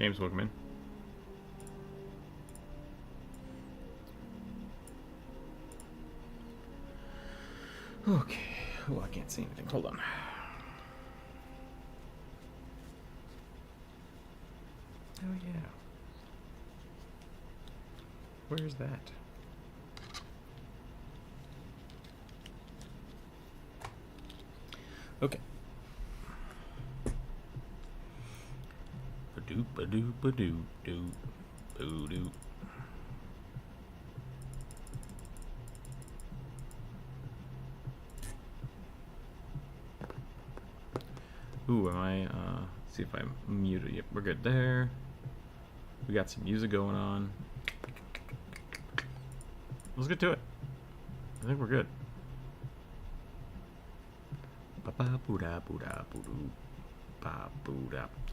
James, welcome in. Okay. Oh, I can't see anything. Hold on. Oh, yeah. Where's that? Okay. Ba-doop, ba-doop, ba-doop, doop, boo-doop. Ooh, am I, see if I'm muted. Yep, we're good there. We got some music going on. Let's get to it. I think we're good.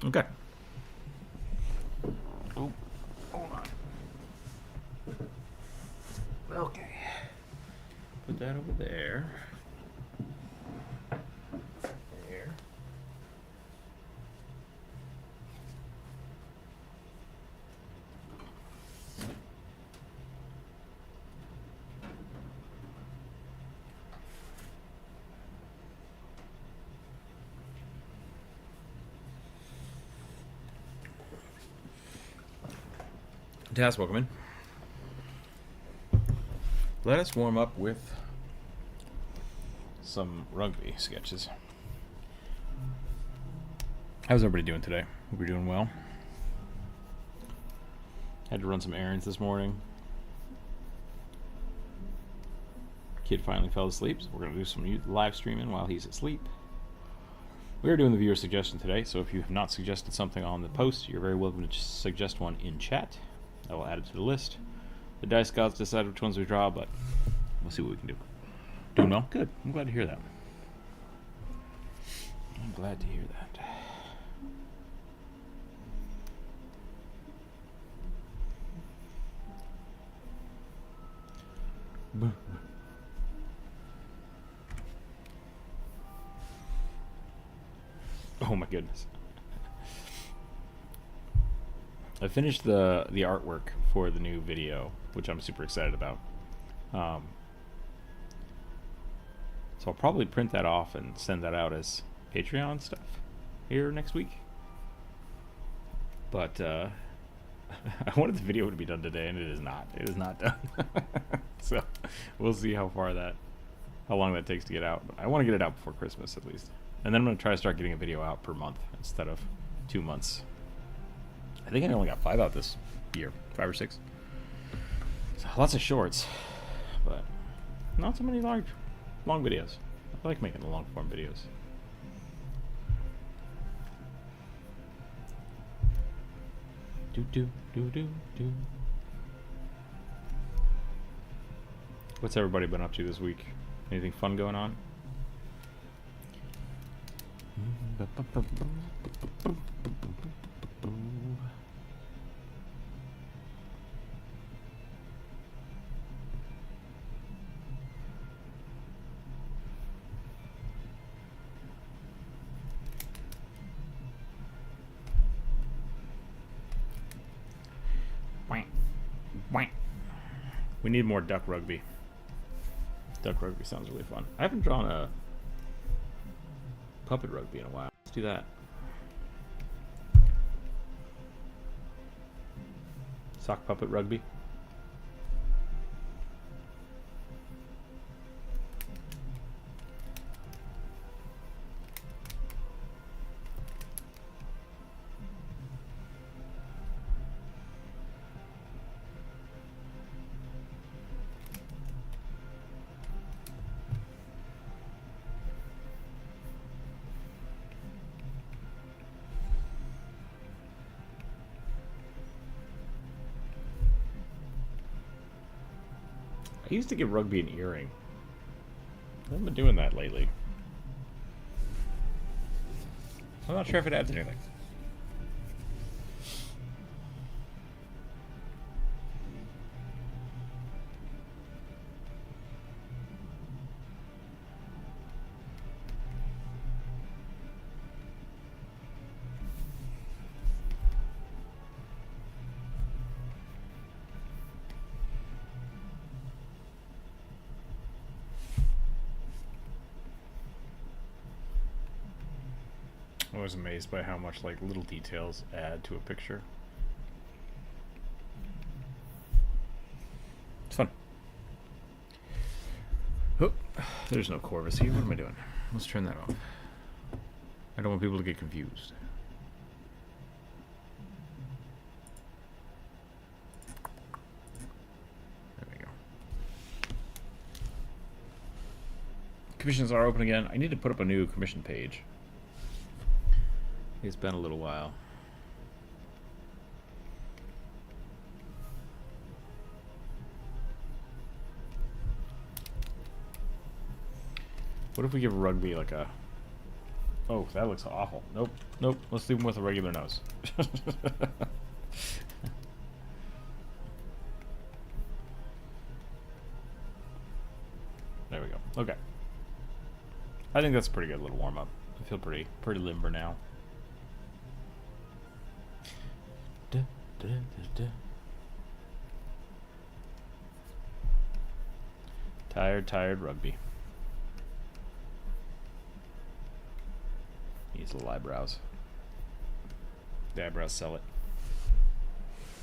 Okay. Oh, hold on. Okay. Put that over there. There. Task, welcome in. Let us warm up with some rugby sketches. How's everybody doing today? Hope you're doing well. Had to run some errands this morning. Kid finally fell asleep, so we're going to do some live streaming while he's asleep. We are doing the viewer suggestion today, so if you have not suggested something on the post, you're very welcome to suggest one in chat. I will add it to the list. The dice gods decide which ones we draw, but we'll see what we can do. Doing well? Good. I'm glad to hear that. I'm glad to hear that. Oh my goodness. I finished the artwork for the new video, which I'm super excited about. So I'll probably print that off and send that out as Patreon stuff here next week. But I wanted the video to be done today, and it is not. It is not done. So we'll see how long that takes to get out. But I want to get it out before Christmas at least. And then I'm going to try to start getting a video out per month instead of 2 months. I think I only got 5 out this year, 5 or 6. So lots of shorts, but not so many long videos. I like making the long form videos. Do. What's everybody been up to this week? Anything fun going on? We need more duck rugby. Duck rugby sounds really fun. I haven't drawn a puppet rugby in a while. Let's do that. Sock puppet rugby. I used to give rugby an earring. I haven't been doing that lately. I'm not sure if it adds anything. always amazed by how much like little details add to a picture. It's fun. Oh, there's no Corvus here. What am I doing? Let's turn that off. I don't want people to get confused. There we go. Commissions are open again. I need to put up a new commission page. It's been a little while. What if we give Rugby like a... Oh, that looks awful. Nope. Nope. Let's leave him with a regular nose. There we go. Okay. I think that's a pretty good little warm-up. I feel pretty limber now. Da, da, da, da. Tired Rugby. Needs little eyebrows. The eyebrows sell it.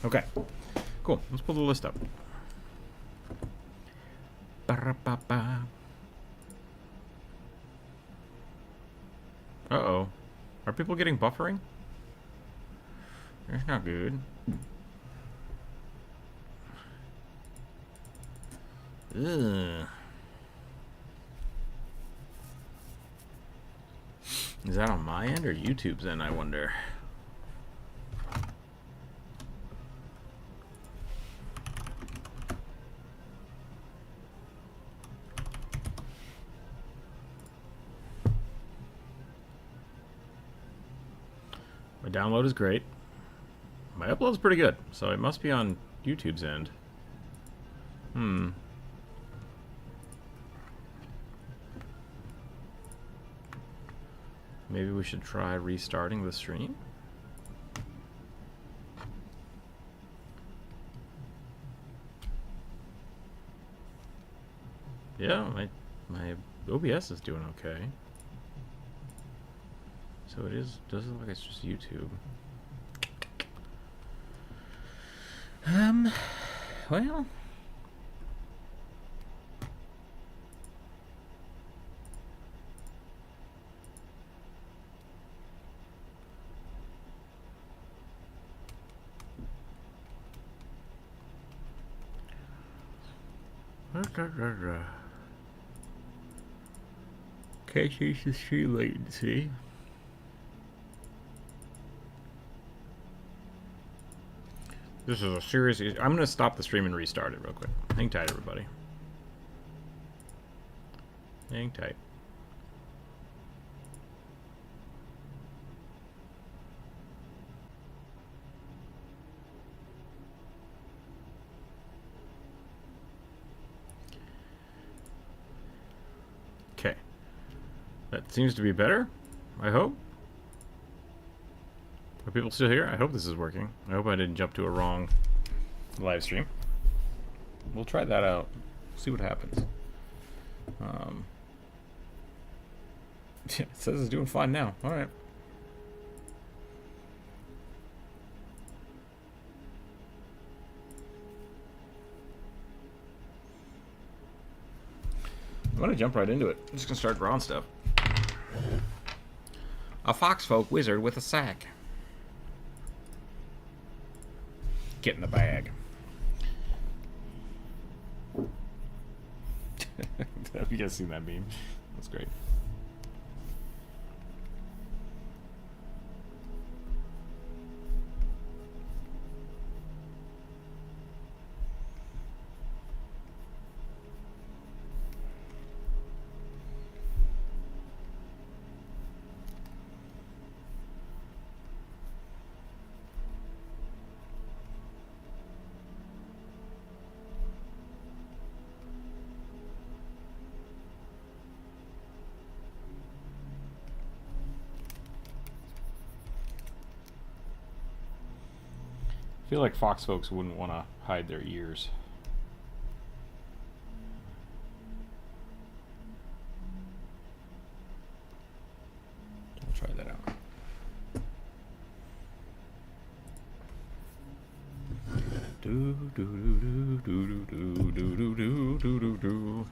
Okay. Cool. Let's pull the list up. Ba-ra-ba-ba. Uh-oh. Are people getting buffering? That's not good. Ugh. Is that on my end or YouTube's end, I wonder? My download is great. My upload's pretty good, so it must be on YouTube's end. Maybe we should try restarting the stream? Yeah, my OBS is doing okay. So it is, does look like it's just YouTube. Well. Can't change the stream latency. This is a serious issue. I'm going to stop the stream and restart it real quick. Hang tight, everybody. Hang tight. Okay. That seems to be better, I hope. Are people still here? I hope this is working. I hope I didn't jump to a wrong live stream. We'll try that out. See what happens. It says it's doing fine now. Alright. I'm gonna jump right into it. I'm just gonna start drawing stuff. A foxfolk wizard with a sack. Get in the bag. Have you guys seen that meme? That's great. I feel like fox folks wouldn't want to hide their ears. I'll try that out. Do do do do do do do do do do do.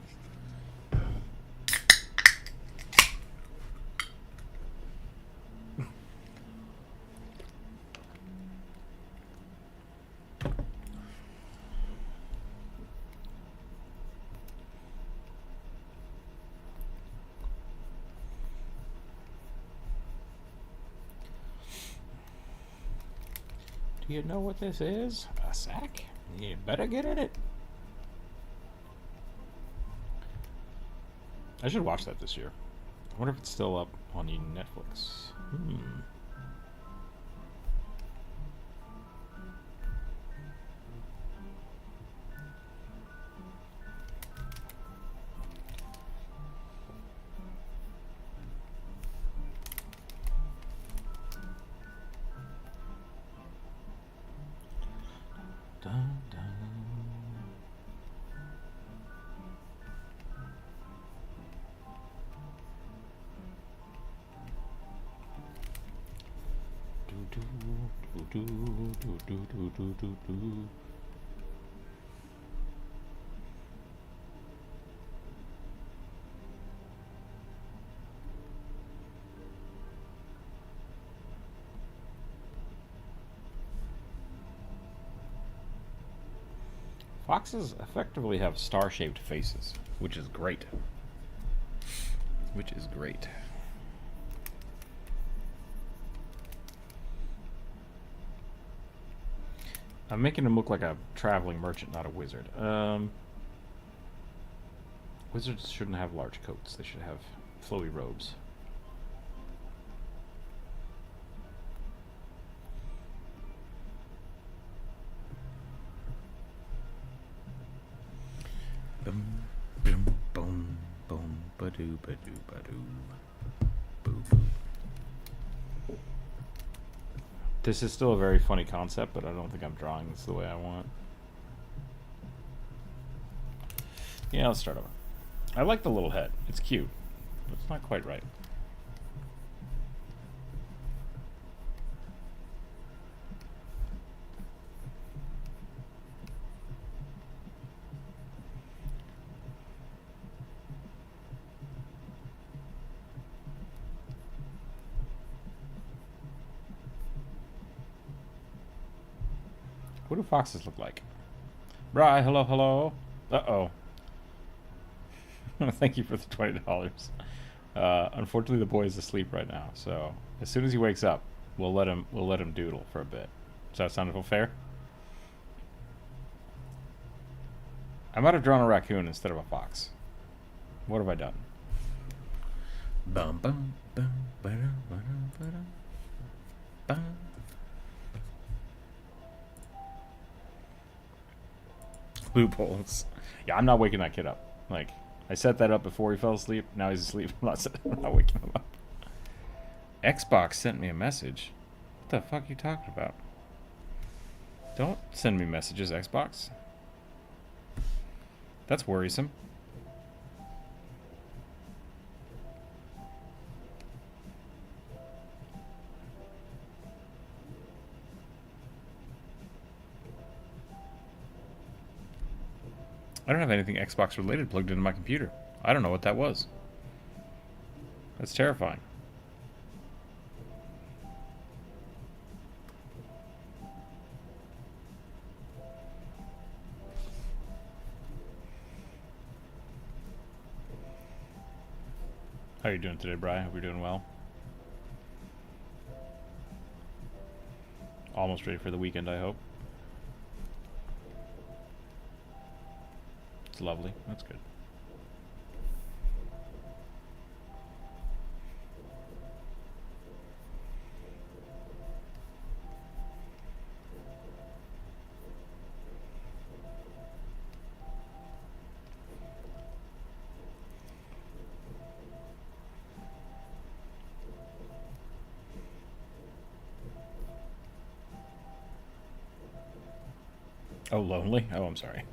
Do you know what this is? A sack? You better get in it. I should watch that this year. I wonder if it's still up on Netflix. Dun, dun. Do, do, do, do, do, do, do, do, do. Foxes effectively have star-shaped faces, which is great. Which is great. I'm making him look like a traveling merchant, not a wizard. Wizards shouldn't have large coats. They should have flowy robes. Boom, boom, boom, boom, ba-doo, ba-doo, ba-doo. Boo, boo. This is still a very funny concept, but I don't think I'm drawing this the way I want. Yeah, let's start over. I like the little head. It's cute, but it's not quite right. What do foxes look like? Bri, hello, hello. Uh-oh. Thank you for the $20. Unfortunately, the boy is asleep right now, so as soon as he wakes up, we'll let him doodle for a bit. Does that sound fair? I might have drawn a raccoon instead of a fox. What have I done? Bum bum bum ba-dum, ba-dum, ba-dum, bum. Loopholes. Yeah, I'm not waking that kid up. Like, I set that up before he fell asleep. Now he's asleep. I'm not waking him up. Xbox sent me a message. What the fuck are you talking about? Don't send me messages, Xbox. That's worrisome. I don't have anything Xbox related plugged into my computer. I don't know what that was. That's terrifying. How are you doing today, Brian? Hope you're doing well. Almost ready for the weekend, I hope. It's lovely. That's good. Oh, lonely? Oh, I'm sorry.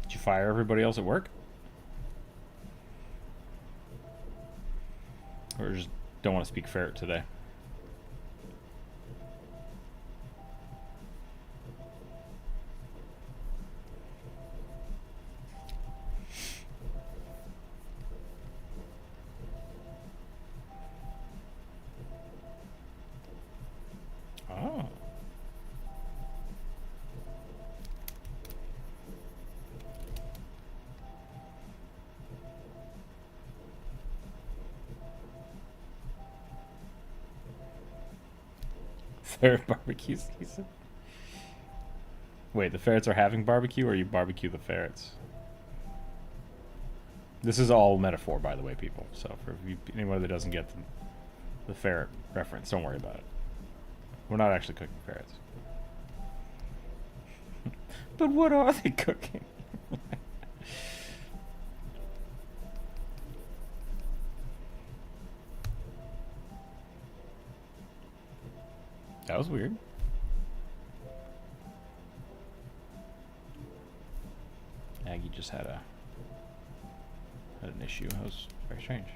Did you fire everybody else at work? Or just don't want to speak ferret today? ferret barbecue season. Wait, the ferrets are having barbecue, or you barbecue the ferrets? This is all metaphor, by the way, people. So for anyone that doesn't get the ferret reference, don't worry about it. We're not actually cooking ferrets. But what are they cooking? That was weird. Aggie just had an issue. That was very strange.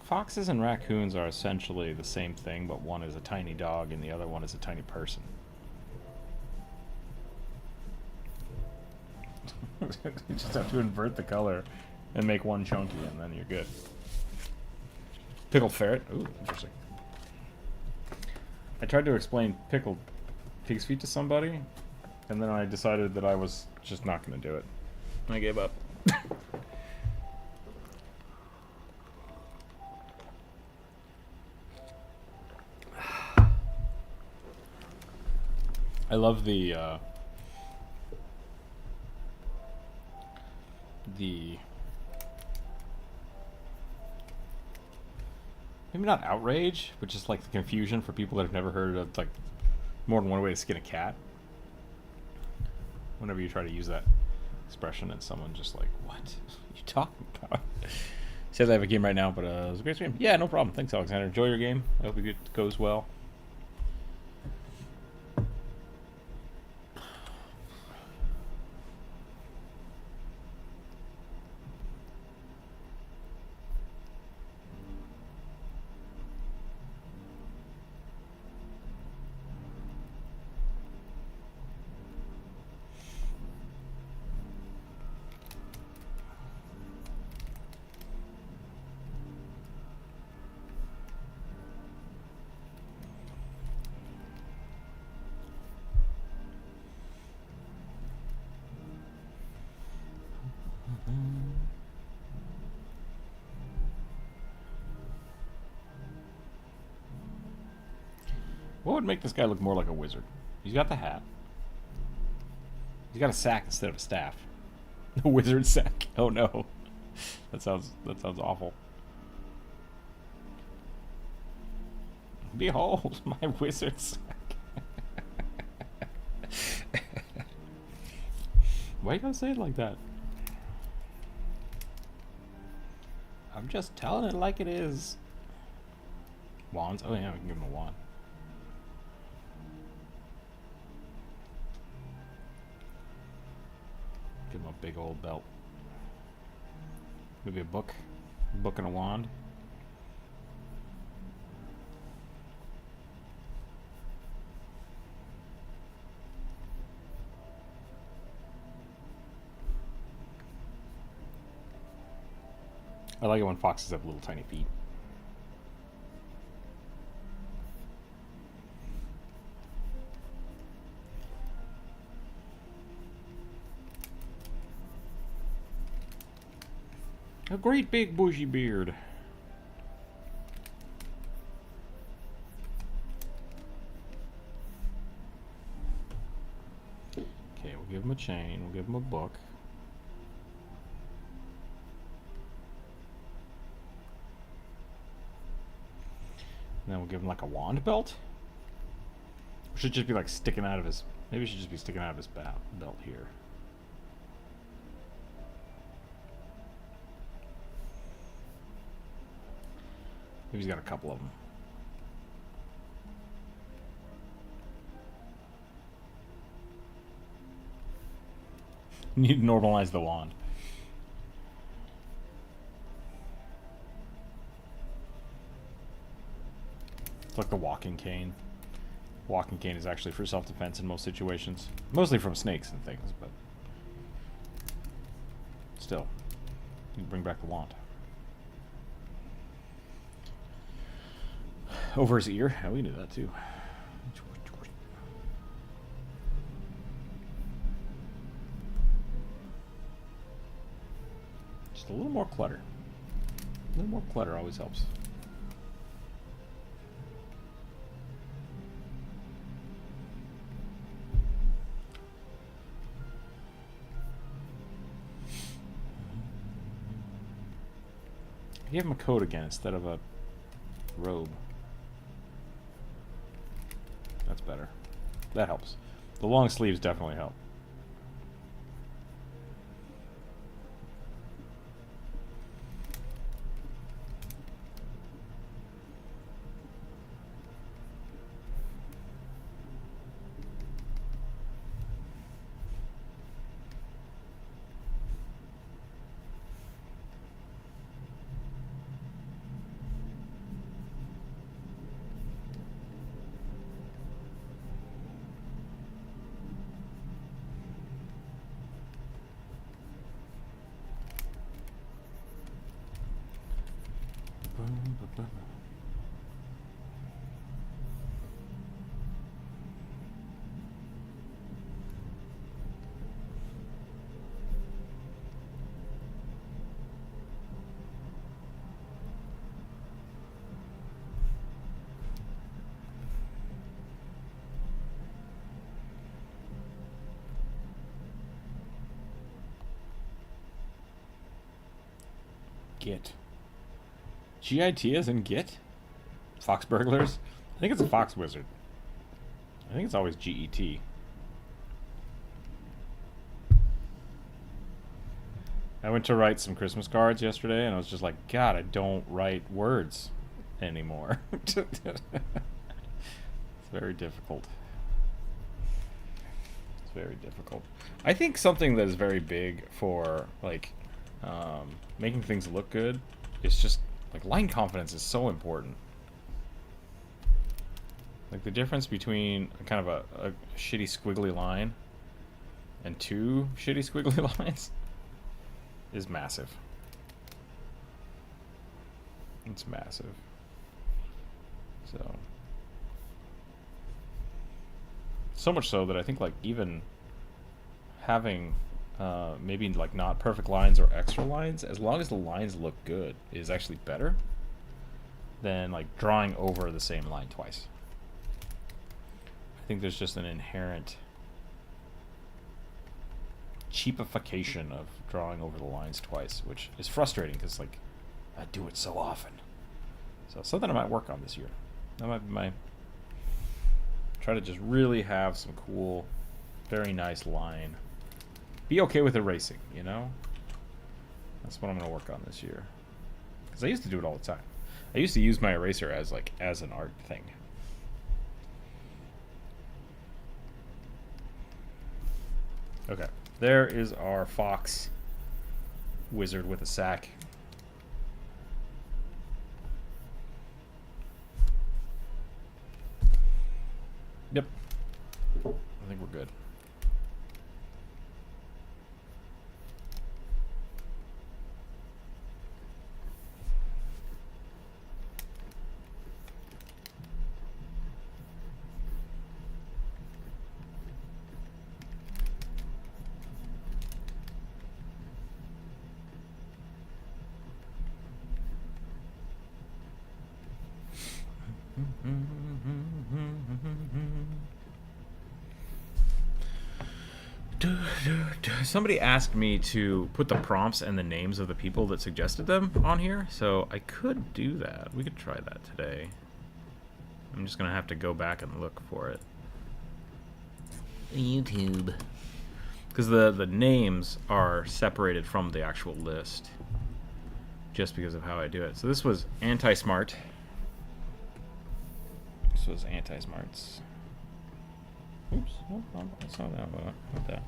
Foxes and raccoons are essentially the same thing, but one is a tiny dog and the other one is a tiny person. You just have to invert the color and make one chunky, and then you're good. Pickled ferret. Ooh, interesting. I tried to explain pickled pig's feet to somebody, and then I decided that I was just not going to do it. I gave up. I love the maybe not outrage, but just like the confusion for people that have never heard of like more than one way to skin a cat. Whenever you try to use that expression and someone just like, what are you talking about? Says I have a game right now, but it was a great stream. Yeah, no problem. Thanks, Alexander. Enjoy your game. I hope it goes well. What would make this guy look more like a wizard? He's got the hat. He's got a sack instead of a staff. A wizard sack. Oh no. That sounds awful. Behold my wizard sack. Why you gotta say it like that? I'm just telling it like it is. Wands? Oh yeah, we can give him a wand. Give him a big old belt. Maybe a book. A book and a wand. I like it when foxes have little tiny feet. A great big bushy beard. Okay, we'll give him a chain, we'll give him a book. And then we'll give him like a wand belt. Or should it just be like sticking out of his, maybe it should just be sticking out of his belt here. Maybe he's got a couple of them. Need to normalize the wand. It's like the walking cane. Walking cane is actually for self-defense in most situations. Mostly from snakes and things, but still. You can bring back the wand. Over his ear. Yeah, we can do that too. Just a little more clutter. A little more clutter always helps. Give him a coat again instead of a robe. That's better. That helps. The long sleeves definitely help. Git. G-I-T as in Git? Fox burglars? I think it's a fox wizard. I think it's always G-E-T. I went to write some Christmas cards yesterday and I was just like, God, I don't write words anymore. It's very difficult. It's very difficult. I think something that is very big for like making things look good is just like line confidence is so important. Like the difference between kind of a shitty squiggly line and two shitty squiggly lines is massive. It's massive. So much so that I think like even having maybe like not perfect lines or extra lines, as long as the lines look good, is actually better than like drawing over the same line twice. I think there's just an inherent cheapification of drawing over the lines twice, which is frustrating because like I do it so often. So something I might work on this year. That might be my try to just really have some cool, very nice line. Be okay with erasing, you know? That's what I'm going to work on this year. Because I used to do it all the time. I used to use my eraser as like as an art thing. Okay, there is our fox wizard with a sack. Yep. I think we're good. Somebody asked me to put the prompts and the names of the people that suggested them on here, so I could do that. We could try that today. I'm just gonna have to go back and look for it. YouTube. Because the names are separated from the actual list, just because of how I do it. So this was anti-smart. This was anti-smarts. Oops, oh, that's not that one. Not that.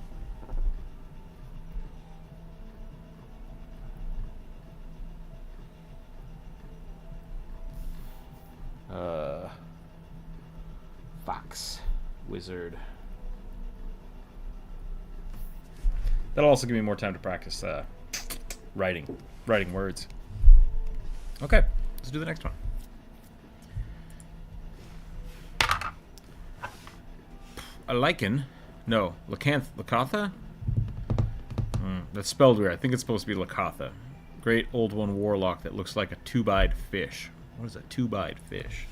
Fox wizard. That'll also give me more time to practice writing words. Okay, let's do the next one. a lichen. No, Lakatha? That's spelled weird. I think it's supposed to be Lakatha. Great old one warlock that looks like a two-eyed fish. What is a two-eyed fish?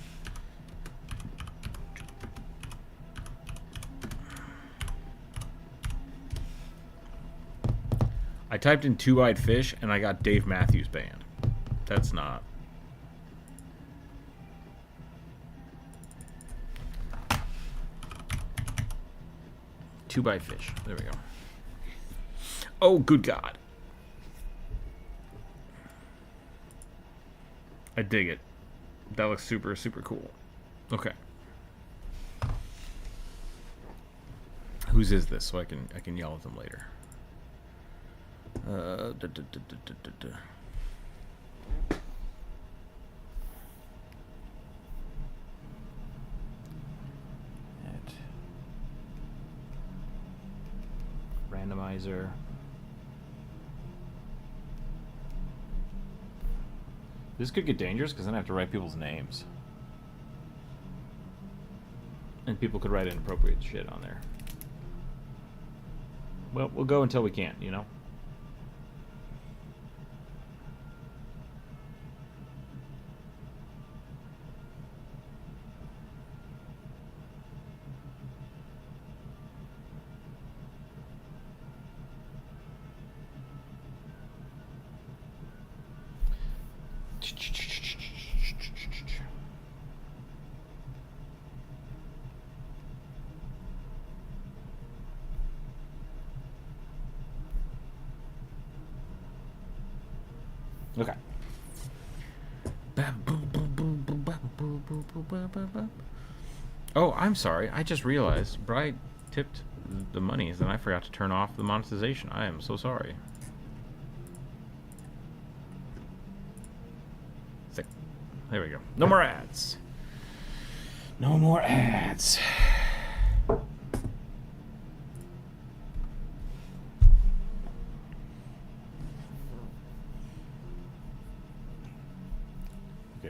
I typed in two-eyed fish and I got Dave Matthews Band. That's not. Two-eyed fish. There we go. Oh, good God. I dig it. That looks super, super cool. Okay. Whose is this? So I can yell at them later. Randomizer. This could get dangerous because then I have to write people's names. And people could write inappropriate shit on there. Well, we'll go until we can't, you know? Okay. Oh, I'm sorry. I just realized Bride tipped the monies and I forgot to turn off the monetization. I am so sorry. There we go. No more ads. No more ads. Okay,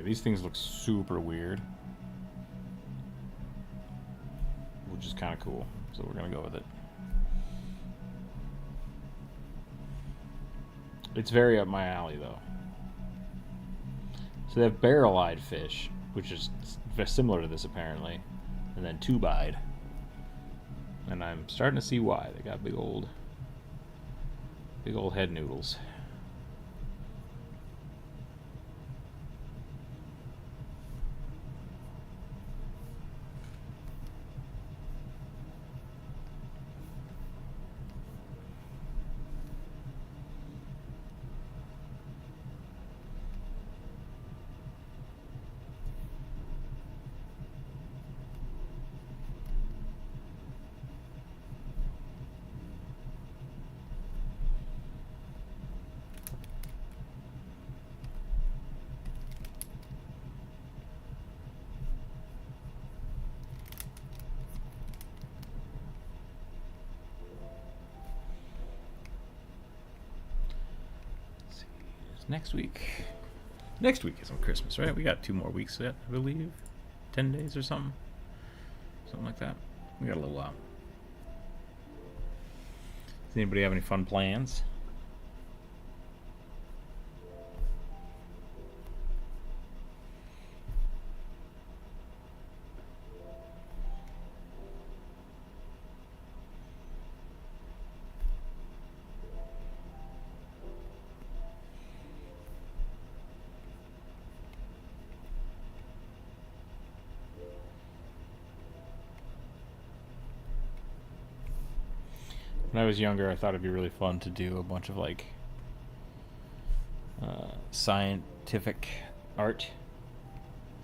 these things look super weird, which is kind of cool. So we're gonna go with it. It's very up my alley, though. So they have barrel-eyed fish, which is similar to this apparently, and then tube-eyed. And I'm starting to see why. They got big old head noodles. Next week. Next week isn't Christmas, right? We got 2 more weeks yet, I believe. 10 days or something. Something like that. We got a little while. Does anybody have any fun plans? When I was younger, I thought it'd be really fun to do a bunch of like scientific art,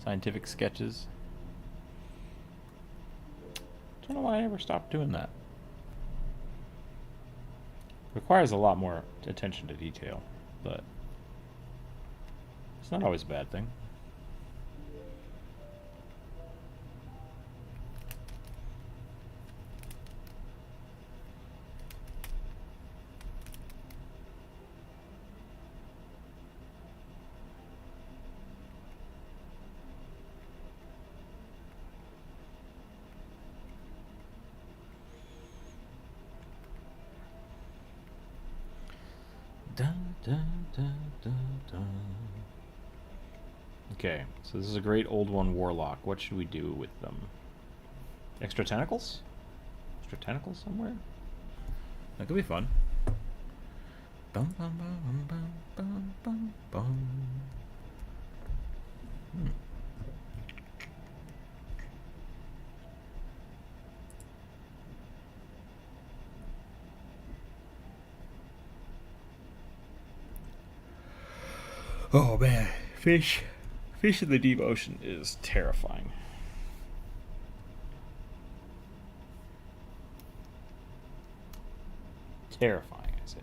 scientific sketches. Don't know why I ever stopped doing that. Requires a lot more attention to detail, but it's not always a bad thing. Dun, dun, dun, dun, dun. Okay, so this is a great old one warlock. What should we do with them? Extra tentacles? Extra tentacles somewhere? That could be fun. Bum, bum, bum, bum, bum, bum, bum. Oh man, fish in the deep ocean is terrifying. Terrifying, I say.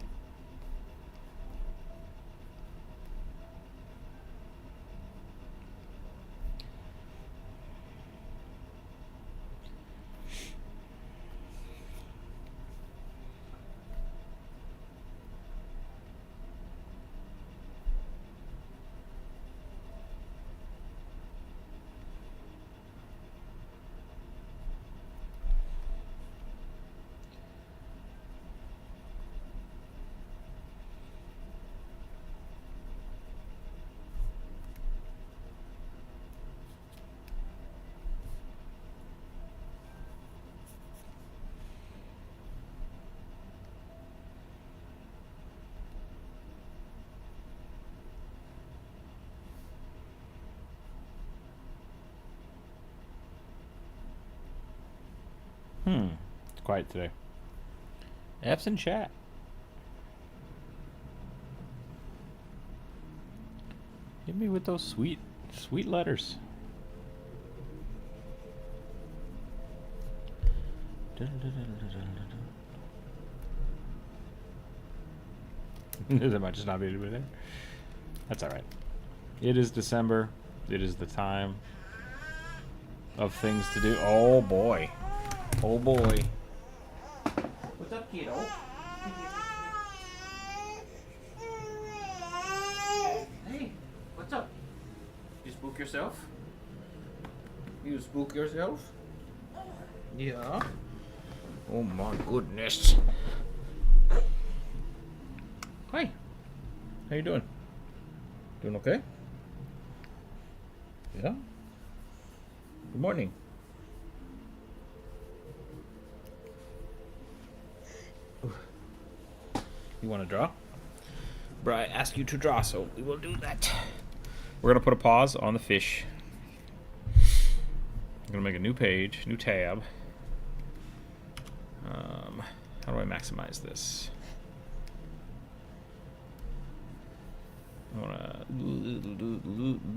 It's quiet today. F's in chat. Hit me with those sweet letters. There might just not be anybody there. That's alright. It is December. It is the time of things to do. Oh boy. Oh boy. What's up, kiddo? Hey, what's up? You spook yourself? You spook yourself? Yeah. Oh my goodness. Hi. How you doing? Doing okay? Yeah? Good morning. You want to draw? But I asked you to draw, so we will do that. We're going to put a pause on the fish. I'm going to make a new page, new tab. How do I maximize this? I want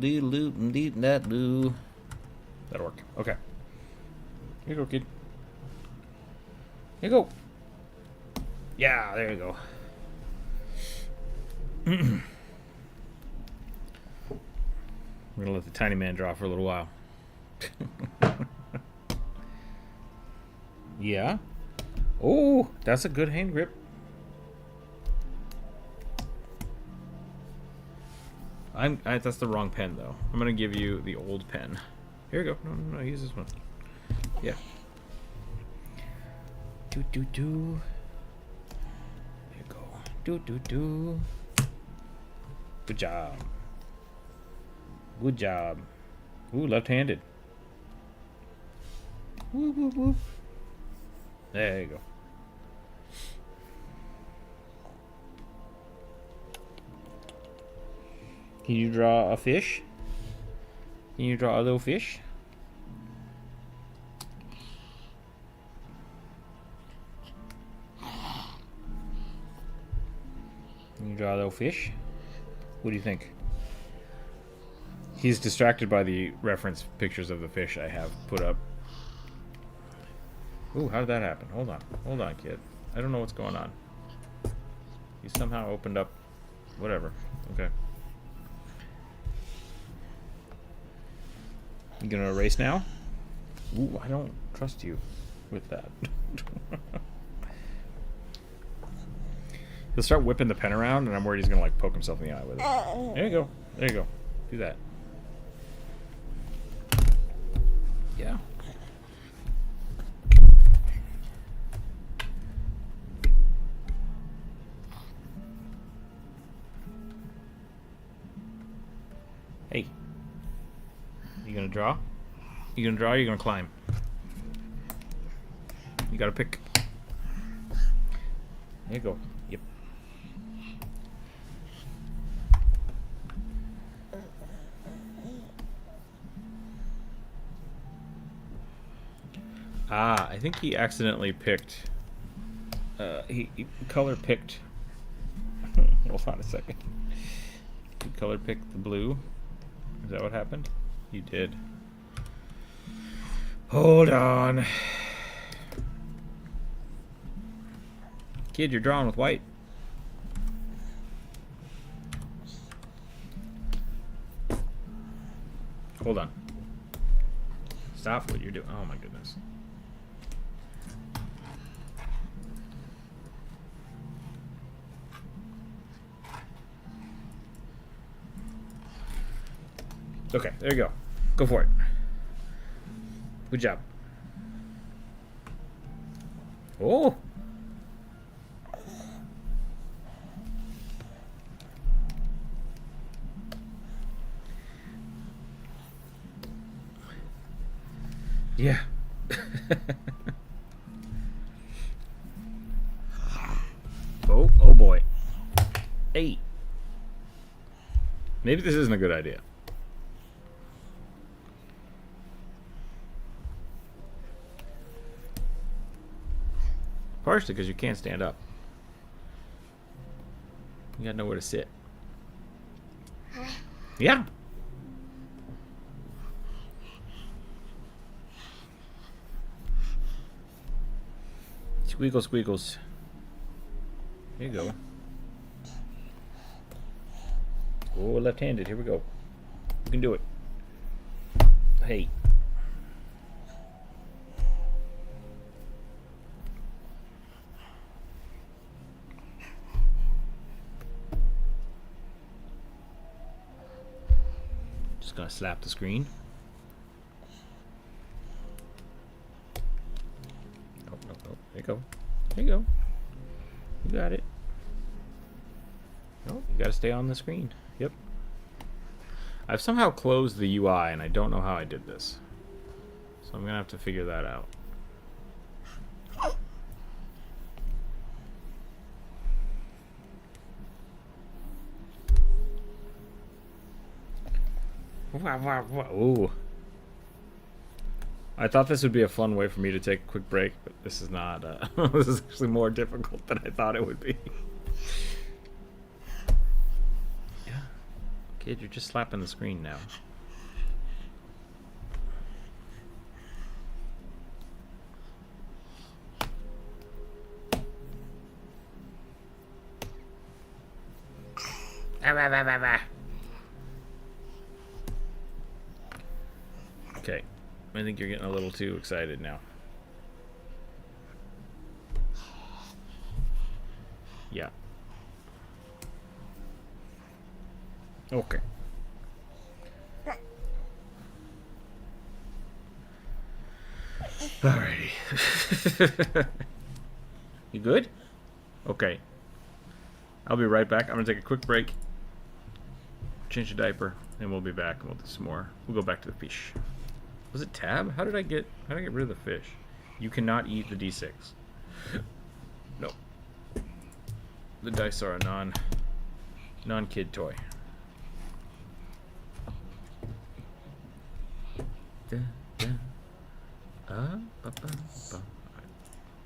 to... That'll work. Okay. Here you go, kid. Here you go. Yeah, there you go. We're gonna let the tiny man draw for a little while. Yeah. Oh, that's a good hand grip. That's the wrong pen though. I'm gonna give you the old pen. Here you go. No, use this one. Yeah. Do. There you go. Do. Good job. Good job. Ooh, left-handed. Woo. There you go. Can you draw a fish? Can you draw a little fish? Can you draw a little fish? What do you think? He's distracted by the reference pictures of the fish I have put up. Ooh, how did that happen? Hold on, kid. I don't know what's going on. He somehow opened up... Whatever. Okay. You gonna erase now? Ooh, I don't trust you with that. He'll start whipping the pen around, and I'm worried he's gonna like poke himself in the eye with it. There you go. There you go. Do that. Yeah. You gonna draw? You gonna draw or you gonna climb? You gotta pick. There you go. Yep. Ah, I think he accidentally picked. He color picked. Hold on a second. He color picked the blue. Is that what happened? You did. Hold on. Kid, you're drawing with white. Hold on. Stop what you're doing. Oh my goodness. Okay, there you go. Go for it. Good job. Oh! Yeah. Oh boy. 8. Maybe this isn't a good idea. Partially because you can't stand up. You gotta know where to sit. Yeah. Squeakle squeakles. There you go. Oh, left-handed. Here we go. You can do it. Hey. Just gonna slap the screen. Oh, no, no. There you go. There you go. You got it. No, you gotta stay on the screen. Yep. I've somehow closed the UI and I don't know how I did this. So I'm gonna have to figure that out. Ooh. I thought this would be a fun way for me to take a quick break, but this is not. This is actually more difficult than I thought it would be. Yeah. Kid, you're just slapping the screen now. Okay. I think you're getting a little too excited now. Yeah. Okay. Alrighty. You good? Okay. I'll be right back. I'm gonna take a quick break. Change the diaper, and we'll be back and we'll do some more. We'll go back to the fish. Was it tab? How did I get rid of the fish? You cannot eat the D6. No. The dice are a non-kid toy.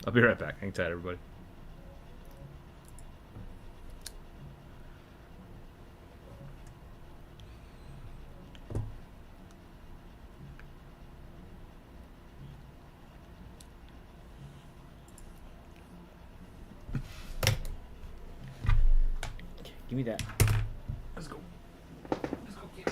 I'll be right back. Hang tight, everybody. Give me that. Let's go. Let's go, kid.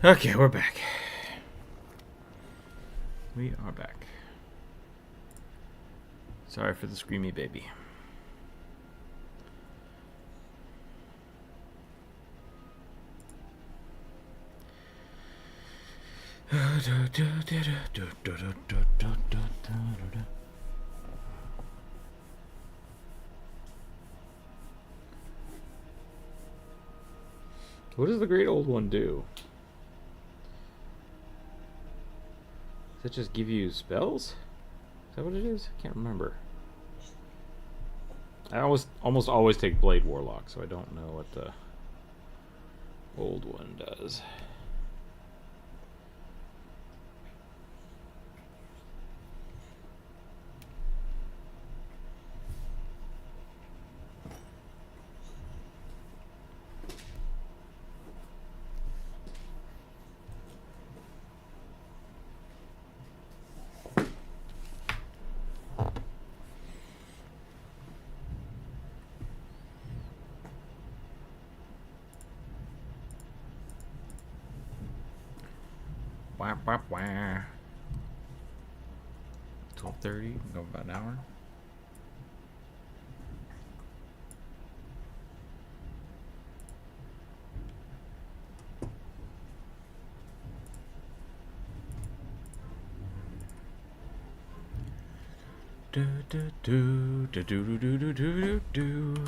Okay, we're back. We are back. Sorry for the screamy baby. What does the great old one do? Does it just give you spells? Is that what it is? I can't remember. I almost always take Blade Warlock, so I don't know what the old one does. Wah, wah, wah. 12:30, go about an hour. Do do do do do do do do do.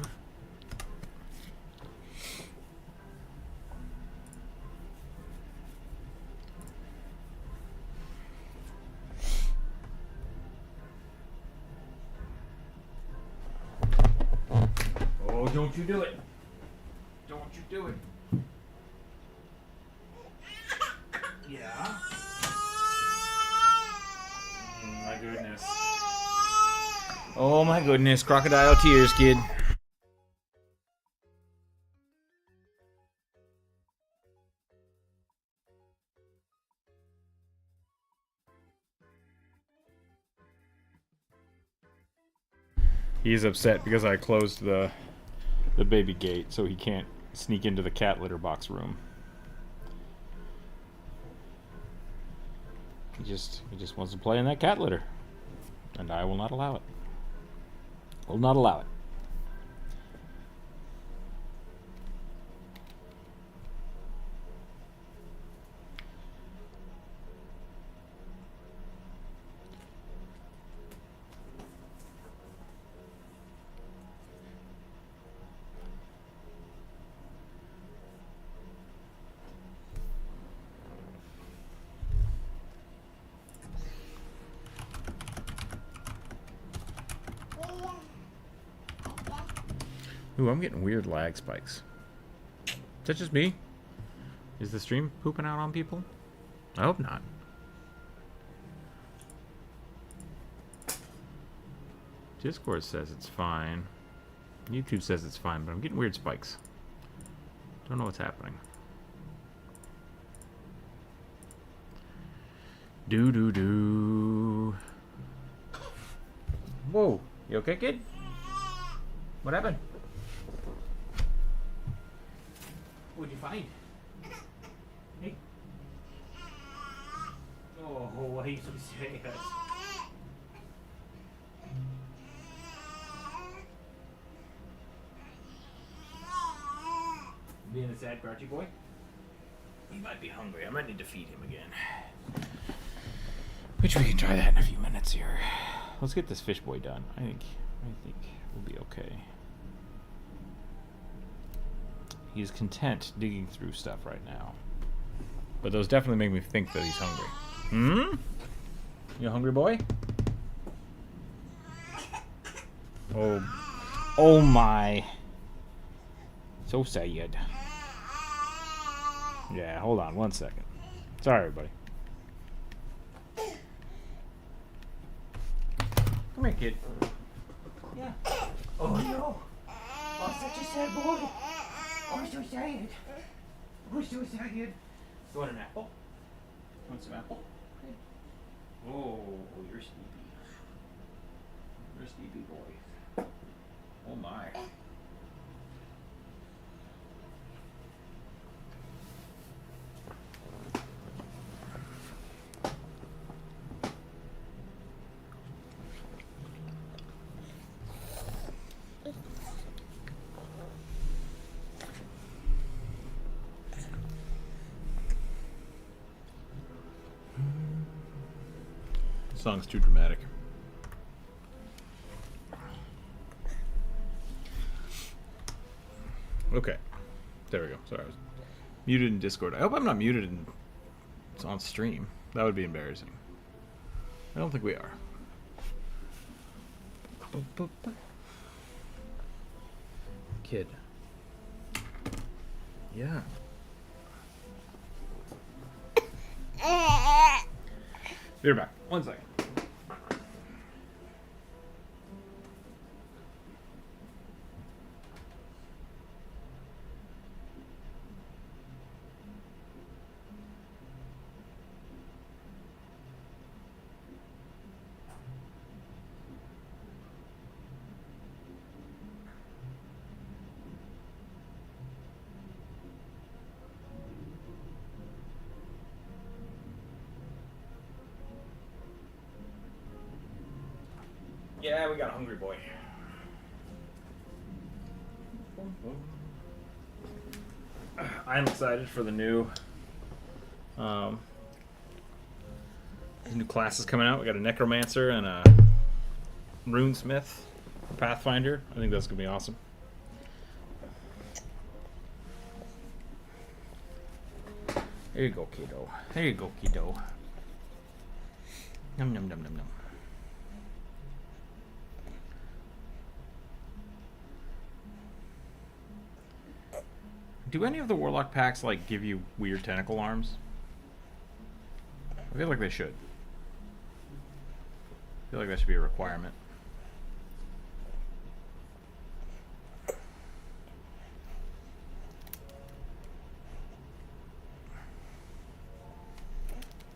Oh, don't you do it. Don't you do it. Yeah. My goodness. Oh my goodness, crocodile tears, kid. He's upset because I closed the baby gate so he can't sneak into the cat litter box room. He just wants to play in that cat litter. And I will not allow it. Will not allow it. Ooh, I'm getting weird lag spikes. Is that just me? Is the stream pooping out on people? I hope not. Discord says it's fine. YouTube says it's fine, but I'm getting weird spikes. Don't know what's happening. Do. Whoa, you okay, kid? What happened? What'd you find? Hey. Oh, why are you so sad? Being a sad, grouchy boy? He might be hungry. I might need to feed him again. Which we can try that in a few minutes here. Let's get this fish boy done. I think we'll be okay. He's content digging through stuff right now. But those definitely make me think that he's hungry. Hmm? You a hungry boy? Oh my. So sad. Yeah, hold on 1 second. Sorry, everybody. Come here, kid. Yeah. Oh no. Oh, such a sad boy. Oh, so sad. Oh, so sad. You want an apple? You want some apple? Okay. Oh, you're sleepy. You're a sleepy boy. Oh my. Song's too dramatic. Okay. There we go. Sorry, I was muted in Discord. I hope I'm not muted in, it's on stream. That would be embarrassing. I don't think we are. Kid. Yeah. Be right back. 1 second. Yeah, we got a hungry boy. I'm excited for the new classes coming out. We got a necromancer and a runesmith, pathfinder. I think that's gonna be awesome. There you go, kiddo. There you go, kiddo. Num num num num num. Do any of the warlock packs like give you weird tentacle arms? I feel like they should. I feel like that should be a requirement.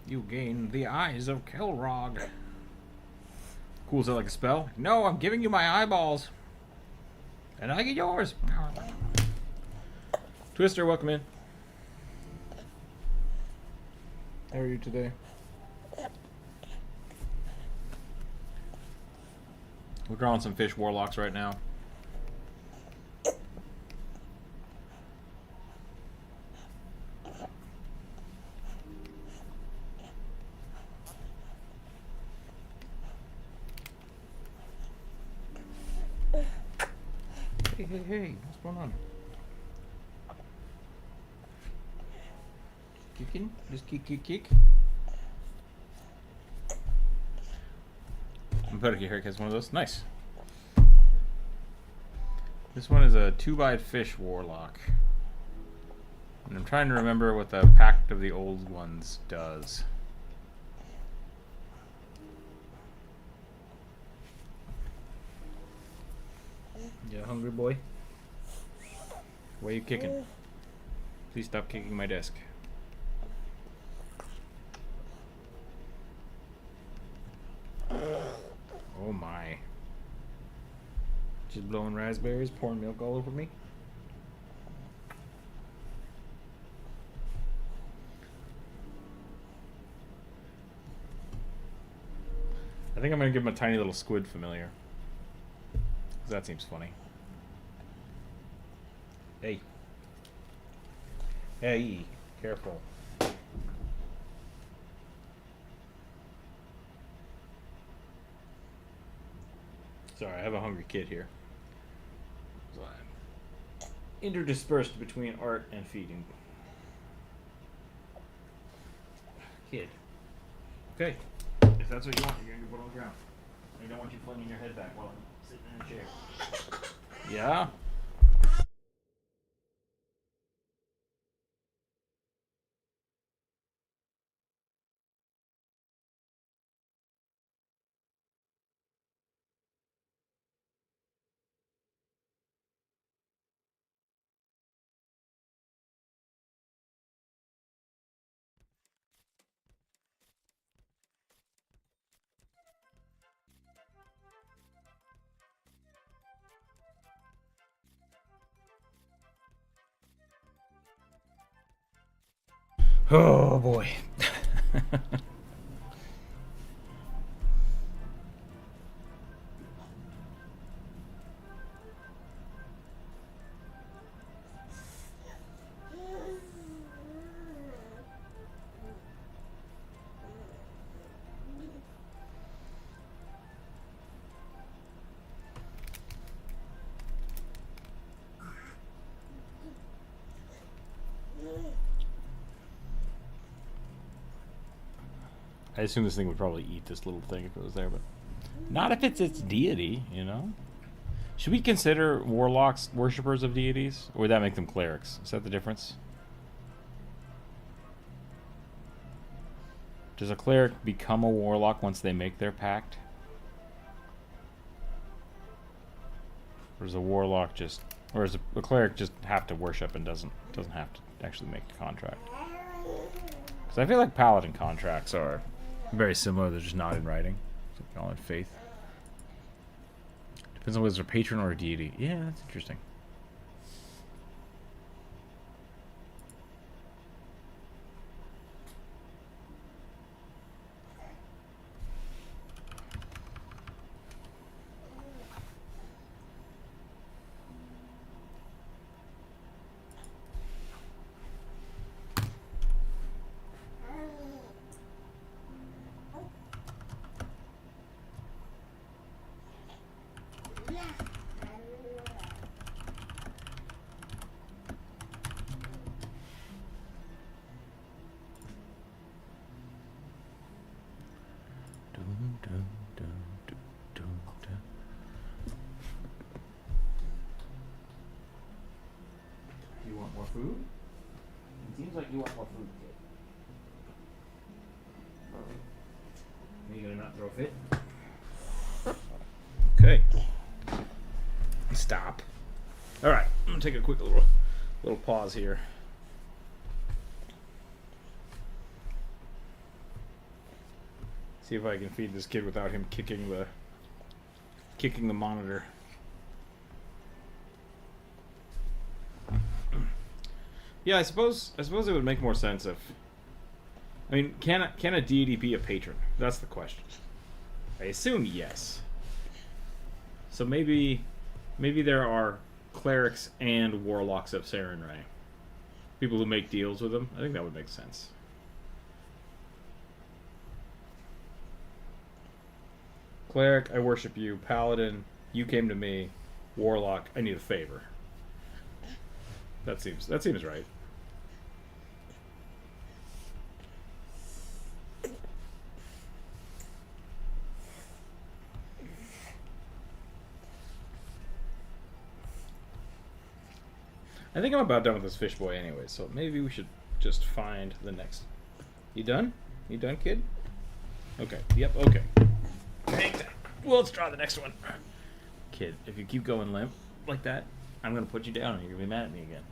You gain the eyes of Kelrog. Cool, is that like a spell? No, I'm giving you my eyeballs. And I get yours. Twister, welcome in. How are you today? We're drawing some fish warlocks right now. Hey, what's going on? Kicking? Just kick. I'm putting your haircut's one of those. Nice. This one is a 2x fish warlock. And I'm trying to remember what the Pact of the Old Ones does. Yeah, hungry boy? Why are you kicking? Please stop kicking my desk. Oh my. Just blowing raspberries, pouring milk all over me. I think I'm gonna give him a tiny little squid familiar. 'Cause that seems funny. Hey. Hey, careful. Sorry, I have a hungry kid here. So I'm interdispersed between art and feeding. Kid. Okay. If that's what you want, you're gonna put on the ground. I don't want you flinging your head back while I'm sitting in a chair. Yeah? Oh boy. I assume this thing would probably eat this little thing if it was there, but not if it's its deity, you know? Should we consider warlocks worshippers of deities? Or would that make them clerics? Is that the difference? Does a cleric become a warlock once they make their pact? Or does a warlock just... Or does a cleric just have to worship and doesn't have to actually make a contract? Because I feel like paladin contracts are very similar. They're just not in writing. It's all in faith. Depends on whether it's a patron or a deity. Yeah, that's interesting. You want more food? It seems like you want more food, kid. Are you gonna not throw a fit? Okay. Stop. All right, I'm gonna take a quick little pause here. See if I can feed this kid without him kicking the monitor. Yeah, I suppose it would make more sense if... I mean, can a deity be a patron? That's the question. I assume yes. So maybe there are clerics and warlocks of Sarenrae. People who make deals with them. I think that would make sense. Cleric, I worship you. Paladin, you came to me. Warlock, I need a favor. That seems right. I think I'm about done with this fish boy anyway, so maybe we should just find the next. You done? You done, kid? Okay. Yep, okay. Hang tight. Well, let's try the next one. Kid, if you keep going limp like that, I'm going to put you down and you're going to be mad at me again.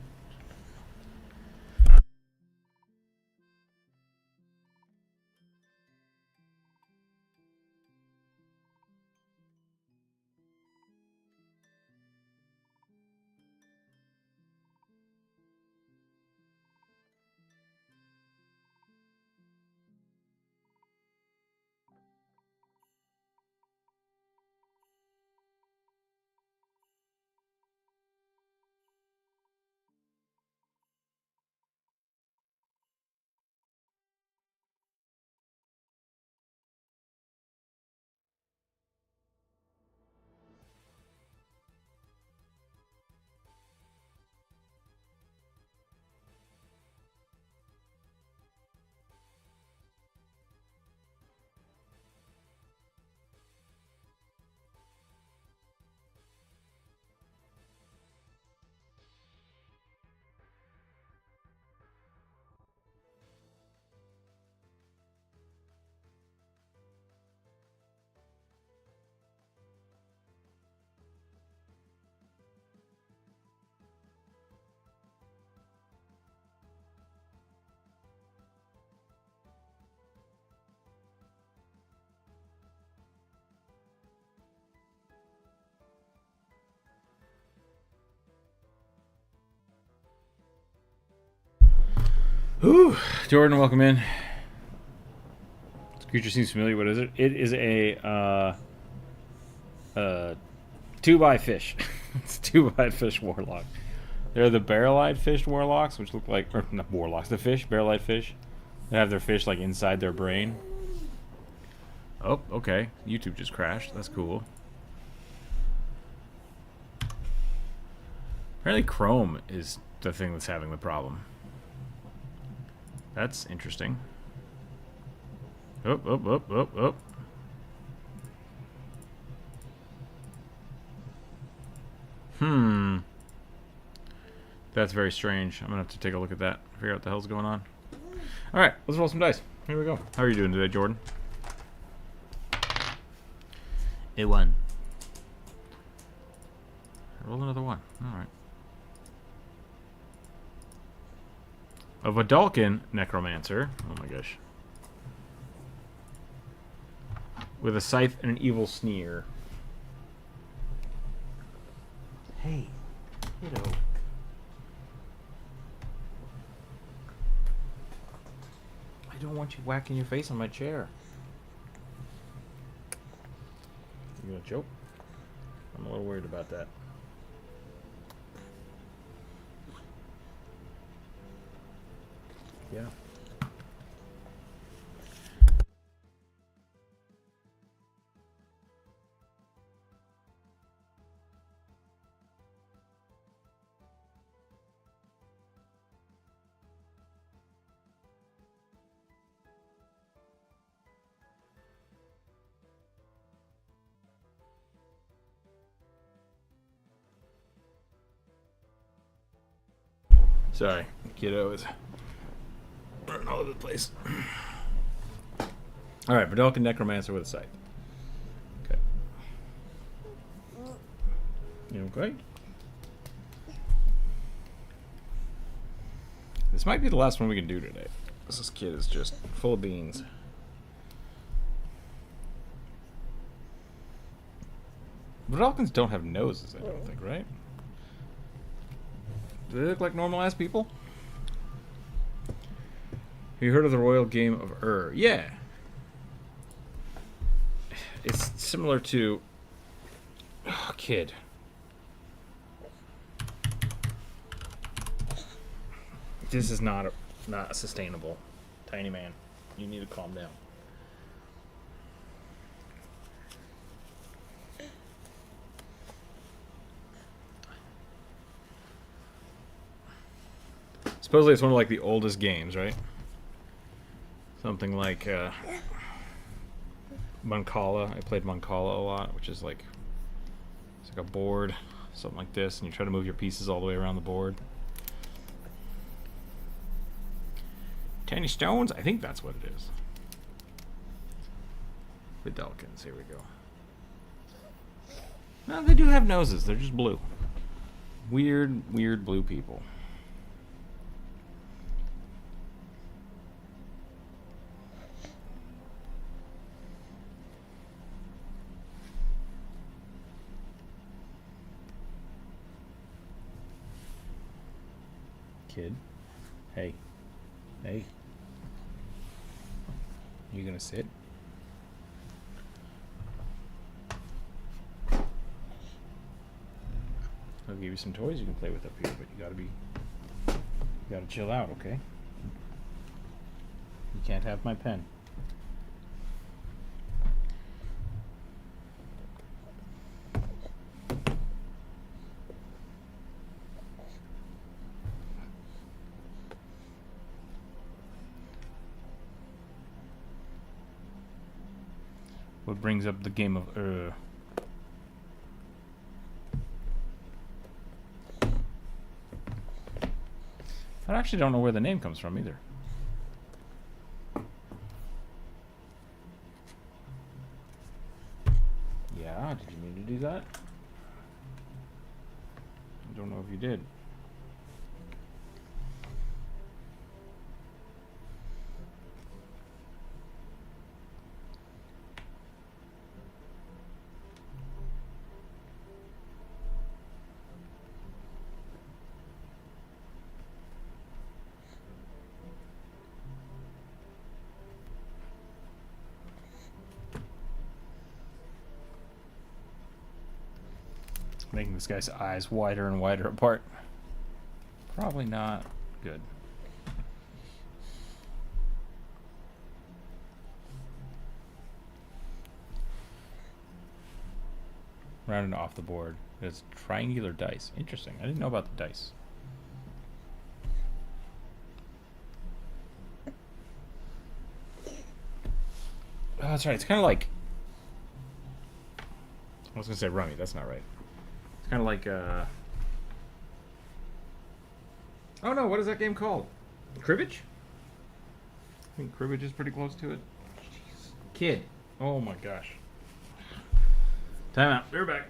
Ooh, Jordan, welcome in. This creature seems familiar. What is it? It is a 2x fish. It's a 2x fish warlock. They're the barrel-eyed fish warlocks, which look like, or not warlocks, the fish, barrel-eyed fish. They have their fish like inside their brain. Oh, okay. YouTube just crashed. That's cool. Apparently Chrome is the thing that's having the problem. That's interesting. Up, up, up, up, up. That's very strange. I'm gonna have to take a look at that. Figure out what the hell's going on. Alright, let's roll some dice. Here we go. How are you doing today, Jordan? It won. Roll another one. Alright. A Vidalcan Necromancer. Oh my gosh. With a scythe and an evil sneer. Hey, kiddo. I don't want you whacking your face on my chair. You gonna choke? I'm a little worried about that. Yeah. Sorry, kiddo is running all over the place. Alright, Vidalcan Necromancer with a scythe. Okay. You okay? This might be the last one we can do today. This kid is just full of beans. Vidalcans don't have noses, I don't think, right? Do they look like normal-ass people? Have you heard of the Royal Game of Ur? Yeah. It's similar to... Oh, kid. This is not sustainable. Tiny man. You need to calm down. Supposedly it's one of like the oldest games, right? Something like Mancala. I played Mancala a lot, which is like it's like a board, something like this, and you try to move your pieces all the way around the board. Tiny stones? I think that's what it is. Vidalcans, here we go. No, they do have noses. They're just blue. Weird, weird blue people. Kid. Hey. Hey. You gonna sit? I'll give you some toys you can play with up here, but you gotta chill out, okay? You can't have my pen. What brings up the game of I actually don't know where the name comes from either. Yeah, did you mean to do that? I don't know if you did. Making this guy's eyes wider and wider apart. Probably not good. Rounded off the board. It's triangular dice. Interesting. I didn't know about the dice. that's right. It's kind of like... I was going to say rummy. That's not right. It's kind of like... Oh no, what is that game called? Cribbage? I think cribbage is pretty close to it. Jeez. Kid. Oh my gosh. Time out. They're back.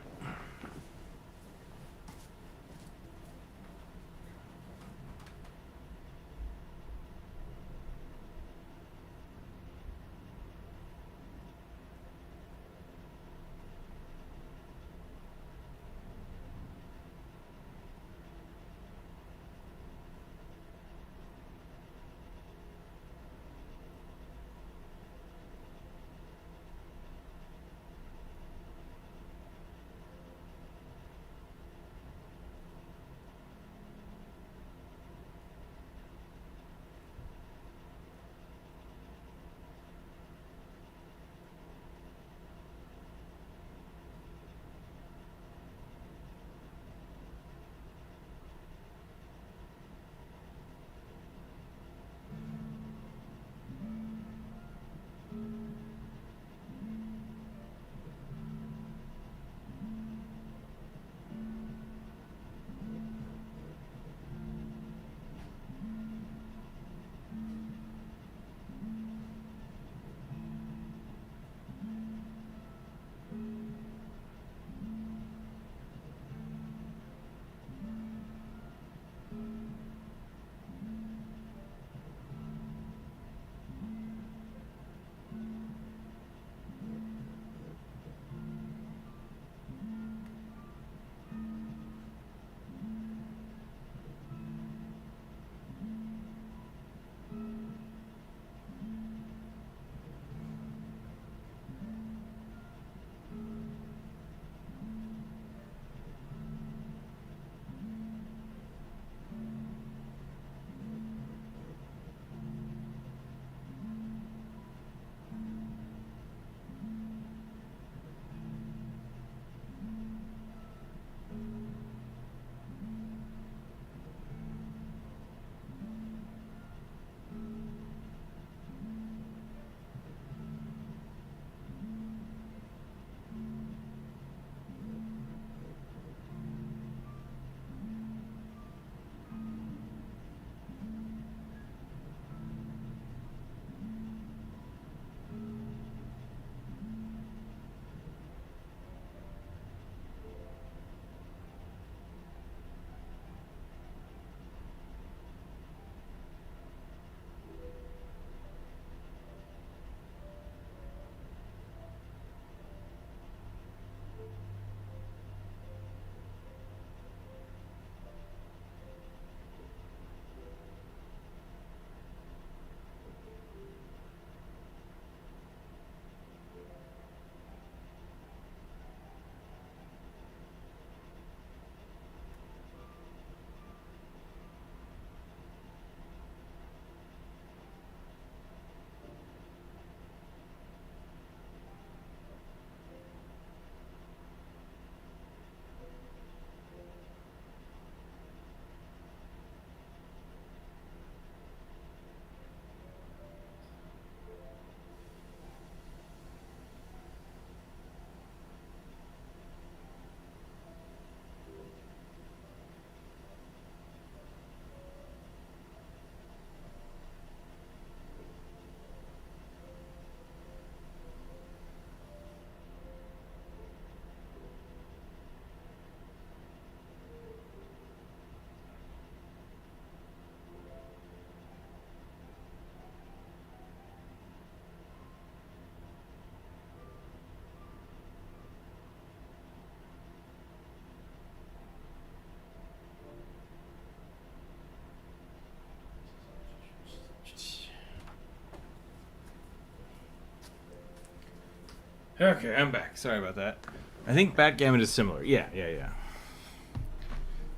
Okay, I'm back. Sorry about that. I think backgammon is similar. Yeah.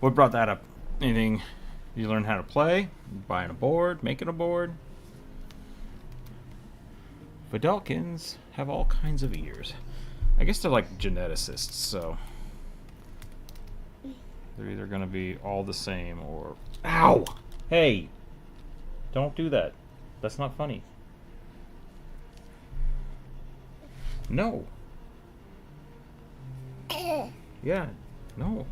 What brought that up? Anything you learn how to play? Buying a board? Making a board? Vidalkins have all kinds of ears. I guess they're like geneticists, so they're either going to be all the same or... Ow! Hey! Don't do that. That's not funny. No. Yeah, no.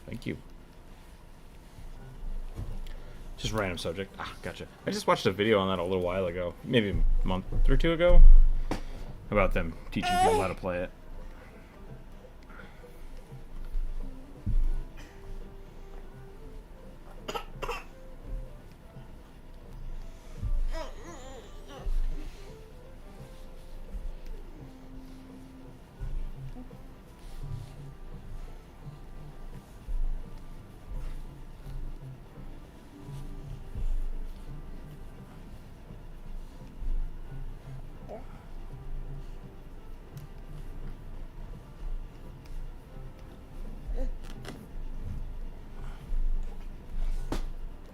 Thank you. Just random subject. Ah, gotcha. I just watched a video on that a little while ago, maybe a month or two ago, about them teaching people how to play it.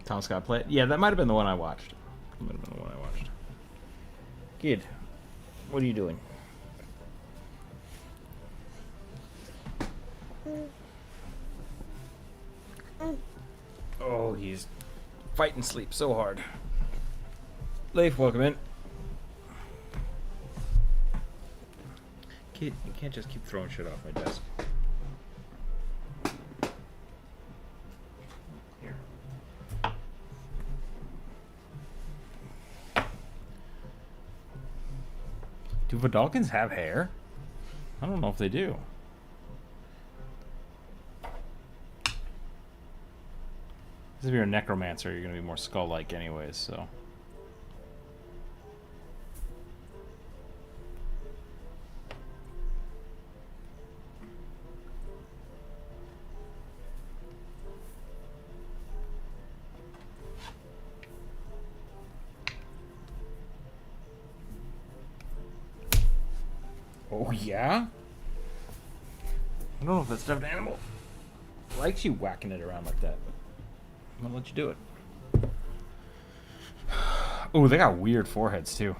Tom Scott play it? Yeah, that might have been the one I watched. Kid, what are you doing? Oh, he's fighting sleep so hard. Leif, welcome in. Kid, you can't just keep throwing shit off my desk. Here. Do Vidalkins have hair? I don't know if they do. If you're a necromancer, you're going to be more skull-like anyways, so... Oh, yeah? I don't know if that stuffed animal likes you whacking it around like that, but I'm gonna let you do it. Oh, they got weird foreheads, too.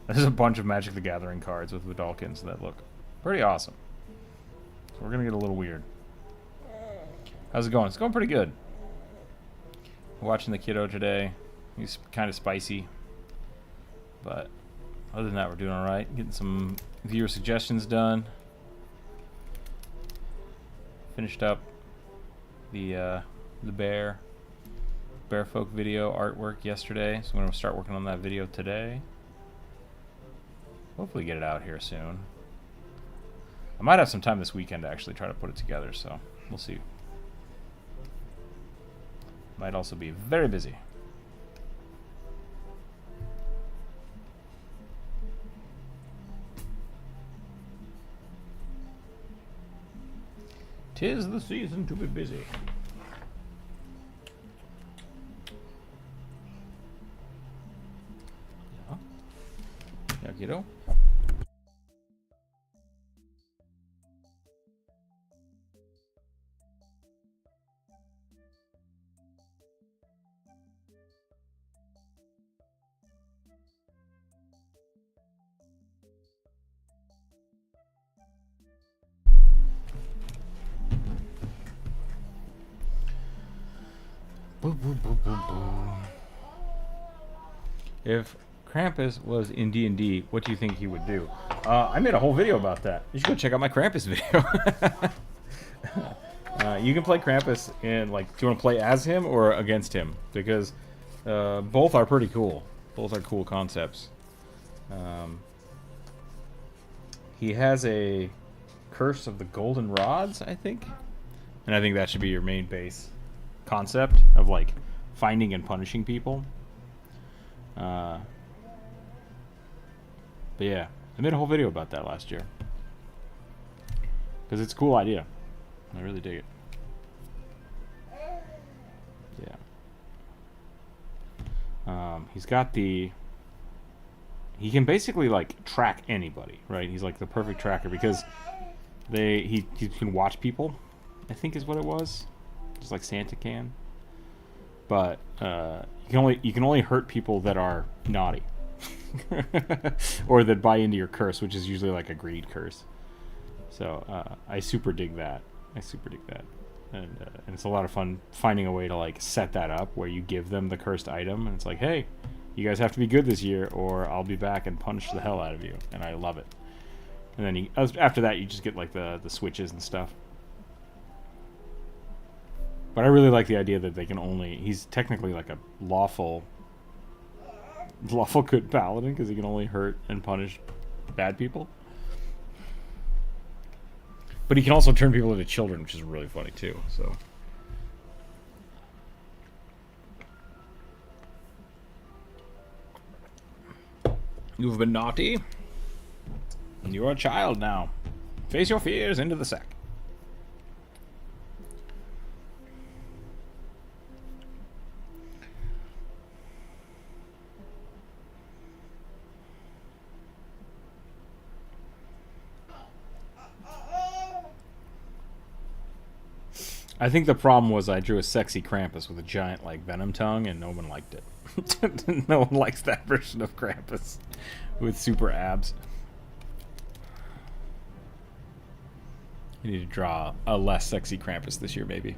There's a bunch of Magic the Gathering cards with Vidalkins that look pretty awesome. So we're gonna get a little weird. How's it going? It's going pretty good. Watching the kiddo today. He's kind of spicy. But other than that, we're doing alright. Getting some viewer suggestions done. Finished up the bear folk video artwork yesterday. So I'm going to start working on that video today. Hopefully get it out here soon. I might have some time this weekend to actually try to put it together, so we'll see. Might also be very busy. Tis the season to be busy. Yeah. Yeah, kiddo. Boo, boo, boo, boo, boo. If Krampus was in D&D, what do you think he would do? I made a whole video about that. You should go check out my Krampus video. You can play Krampus in, like, do you want to play as him or against him? Because both are pretty cool. Both are cool concepts. He has a Curse of the Golden Rods, I think. And I think that should be your main base concept of, like, finding and punishing people. But yeah, I made a whole video about that last year. Because it's a cool idea. I really dig it. Yeah. He's got the... He can basically, like, track anybody, right? He's, like, the perfect tracker because he can watch people, I think is what it was. Just like Santa can. But you can only hurt people that are naughty. Or that buy into your curse, which is usually like a greed curse. So I super dig that. and it's a lot of fun finding a way to like set that up where you give them the cursed item, and it's like, hey, you guys have to be good this year, or I'll be back and punish the hell out of you, and I love it. And then after that, you just get like the switches and stuff. But I really like the idea that they can only... He's technically like a lawful good paladin because he can only hurt and punish bad people. But he can also turn people into children, which is really funny too. So you've been naughty, and you're a child now. Face your fears into the sack. I think the problem was I drew a sexy Krampus with a giant, like, venom tongue, and no one liked it. No one likes that version of Krampus with super abs. You need to draw a less sexy Krampus this year, maybe.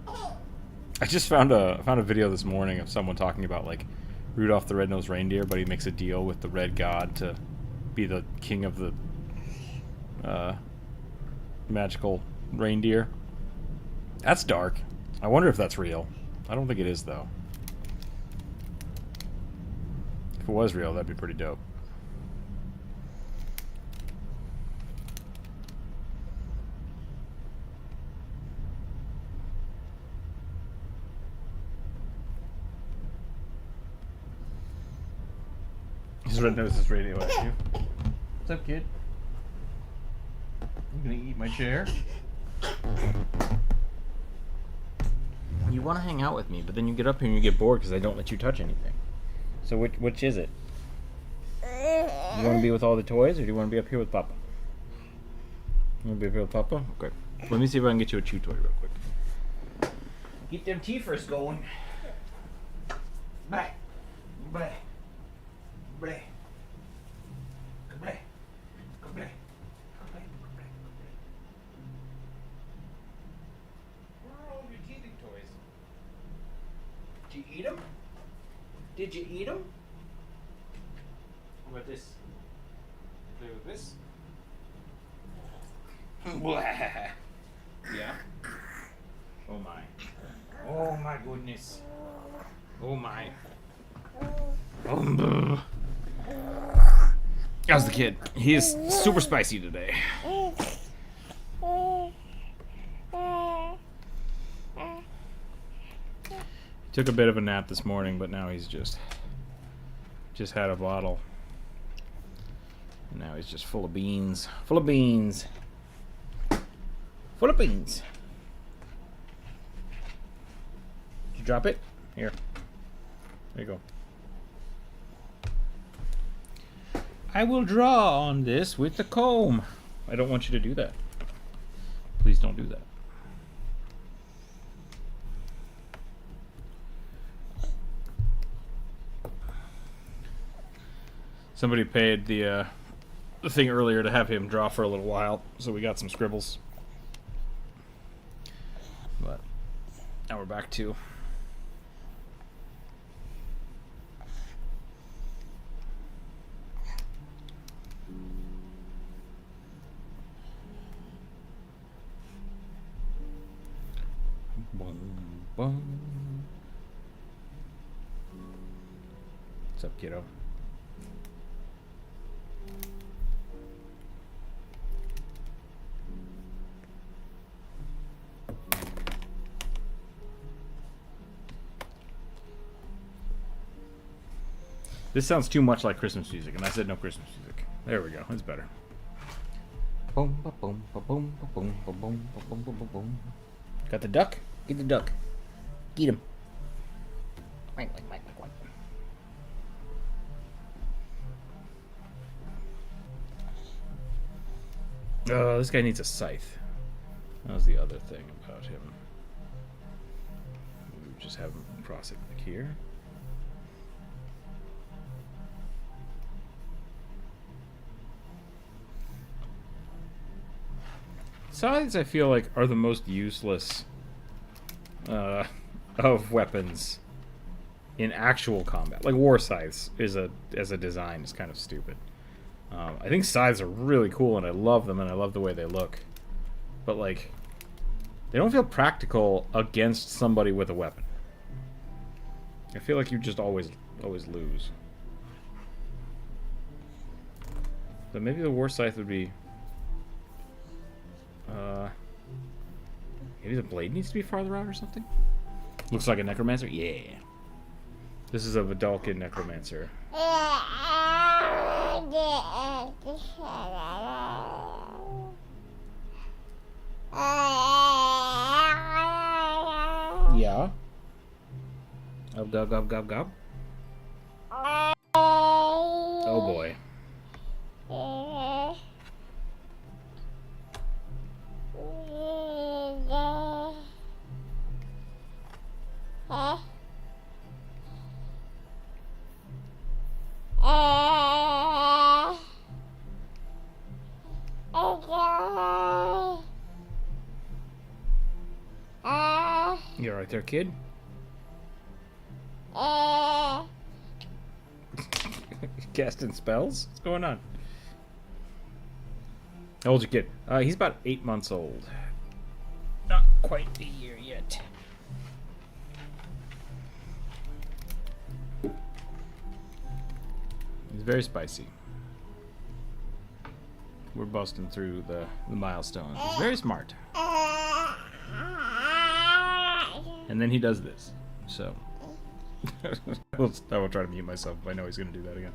I just found a video this morning of someone talking about, like, Rudolph the Red-Nosed Reindeer, but he makes a deal with the Red God to be the king of the magical reindeer. That's dark. I wonder if that's real. I don't think it is, though. If it was real, that'd be pretty dope. His red nose is radioactive. What's up, kid? You gonna eat my chair? You want to hang out with me, but then you get up here and you get bored because I don't let you touch anything. So which is it? You want to be with all the toys, or do you want to be up here with Papa? You want to be up here with Papa? Okay. Let me see if I can get you a chew toy real quick. Get them teethers going. Bye. Bye. Bye. Bye. Bye. Did you eat them? Did you eat them? What about this? Play with this? Yeah? Oh my. Oh my goodness. Oh my. How's the kid? He is super spicy today. Took a bit of a nap this morning, but now he's just had a bottle. And now he's just full of beans. Full of beans. Full of beans. Did you drop it? Here. There you go. I will draw on this with the comb. I don't want you to do that. Please don't do that. Somebody paid the thing earlier to have him draw for a little while, so we got some scribbles. But now we're back to what's up, kiddo? This sounds too much like Christmas music, and I said no Christmas music. There we go. It's better. Got the duck? Get the duck. Eat him. Oh, this guy needs a scythe. That was the other thing about him. We would just have him cross it like here. Scythes, I feel like, are the most useless of weapons in actual combat. Like, war scythes as a design is kind of stupid. I think scythes are really cool, and I love them, and I love the way they look. But, like, they don't feel practical against somebody with a weapon. I feel like you just always lose. So maybe the war scythe would be... maybe the blade needs to be farther out or something? Looks like a necromancer? Yeah. This is a Vidalcan necromancer. Yeah. Gob, gob, gob, gob. Oh boy. You alright there, kid? Casting spells? What's going on? How old's your kid? He's about 8 months old. Not quite a year yet. He's very spicy. We're busting through the milestones. He's very smart. And then he does this. So. I will try to mute myself if I know he's going to do that again.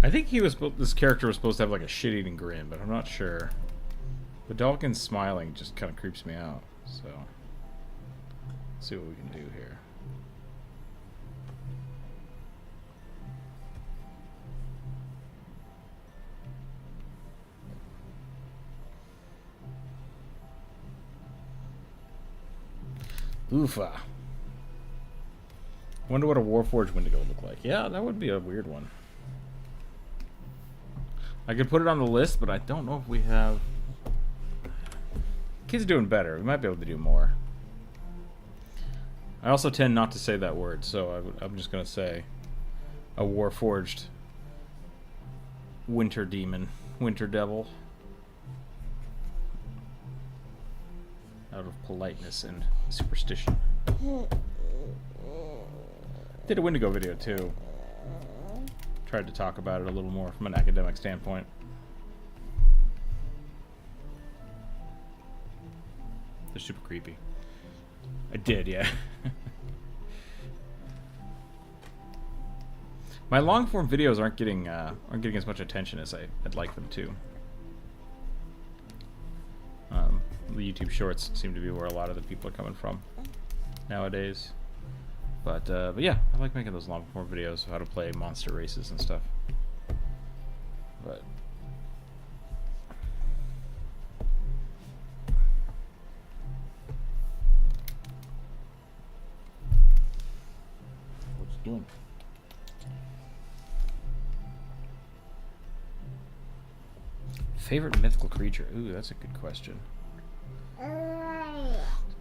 I think this character was supposed to have like a shit-eating grin, but I'm not sure. The Dalkin smiling just kind of creeps me out, so let's see what we can do here. Oofa. Wonder what a Warforged Wendigo would look like. Yeah, that would be a weird one. I could put it on the list, but I don't know if we have... Kid's doing better. We might be able to do more. I also tend not to say that word, so I'm just going to say a Warforged Winter Demon. Winter Devil. Out of politeness and superstition. Did a Wendigo video, too. Tried to talk about it a little more from an academic standpoint. They're super creepy. I did, yeah. My long form videos aren't getting as much attention as I'd like them to. The YouTube Shorts seem to be where a lot of the people are coming from nowadays. But yeah, I like making those long form videos of how to play monster races and stuff. But what's it doing? Favorite mythical creature? Ooh, that's a good question.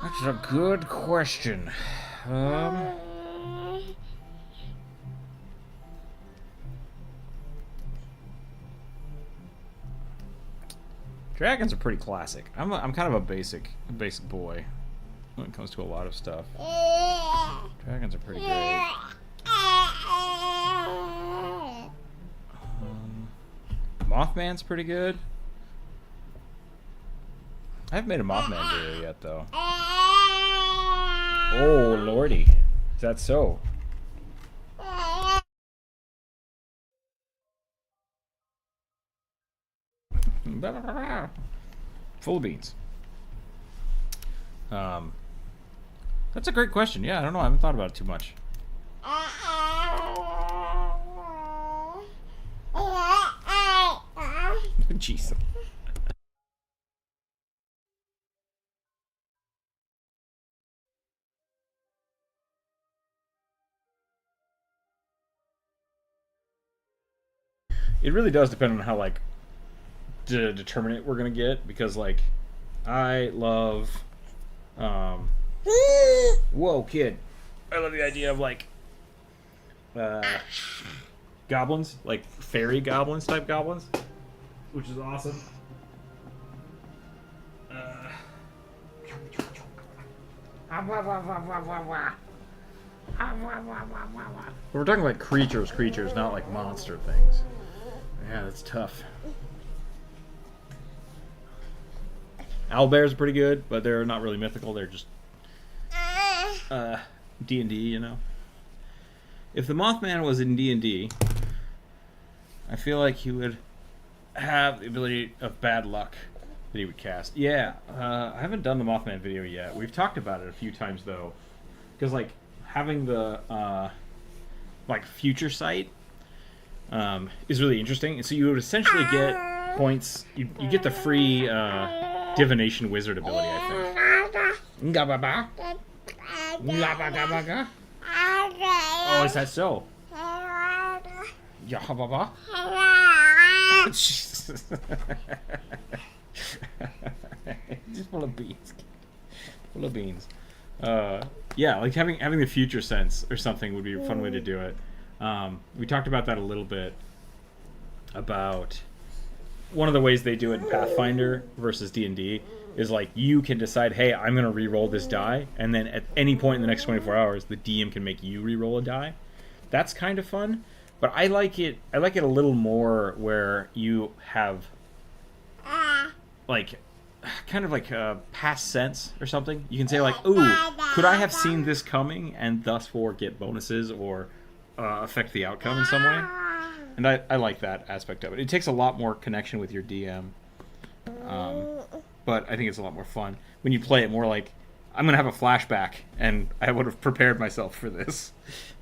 That's a good question. Dragons are pretty classic. I'm kind of a basic boy when it comes to a lot of stuff. Dragons are pretty great. Mothman's pretty good. I haven't made a Mothman video yet, though. Oh, lordy. Is that so? Full of beans. That's a great question. Yeah, I don't know. I haven't thought about it too much. Jeez. It really does depend on how, like, determinate we're gonna get, because, like, I love whoa, kid. I love the idea of, like, goblins, like fairy goblins type goblins, which is awesome. We're talking like creatures, not like monster things. Yeah, that's tough. Owlbears are pretty good, but they're not really mythical. They're just D&D, you know. If the Mothman was in D&D, I feel like he would have the ability of bad luck that he would cast. Yeah, I haven't done the Mothman video yet. We've talked about it a few times, though. Because, like, having the, like, future sight is really interesting. And so you would essentially get points. You get the free divination wizard ability, I think. Oh, is that so? Yeah, Jesus. Just full of beans. Full of beans. Yeah, like having the future sense or something would be a fun way to do it. We talked about that a little bit. About one of the ways they do it in Pathfinder versus D&D is like you can decide, hey, I'm going to re-roll this die, and then at any point in the next 24 hours, the DM can make you re-roll a die. That's kind of fun, but I like it a little more where you have like kind of like a past sense or something. You can say like, ooh, could I have seen this coming and thus for get bonuses or affect the outcome in some way? And I like that aspect of it. It takes a lot more connection with your DM. But I think it's a lot more fun when you play it more like, I'm going to have a flashback, and I would have prepared myself for this.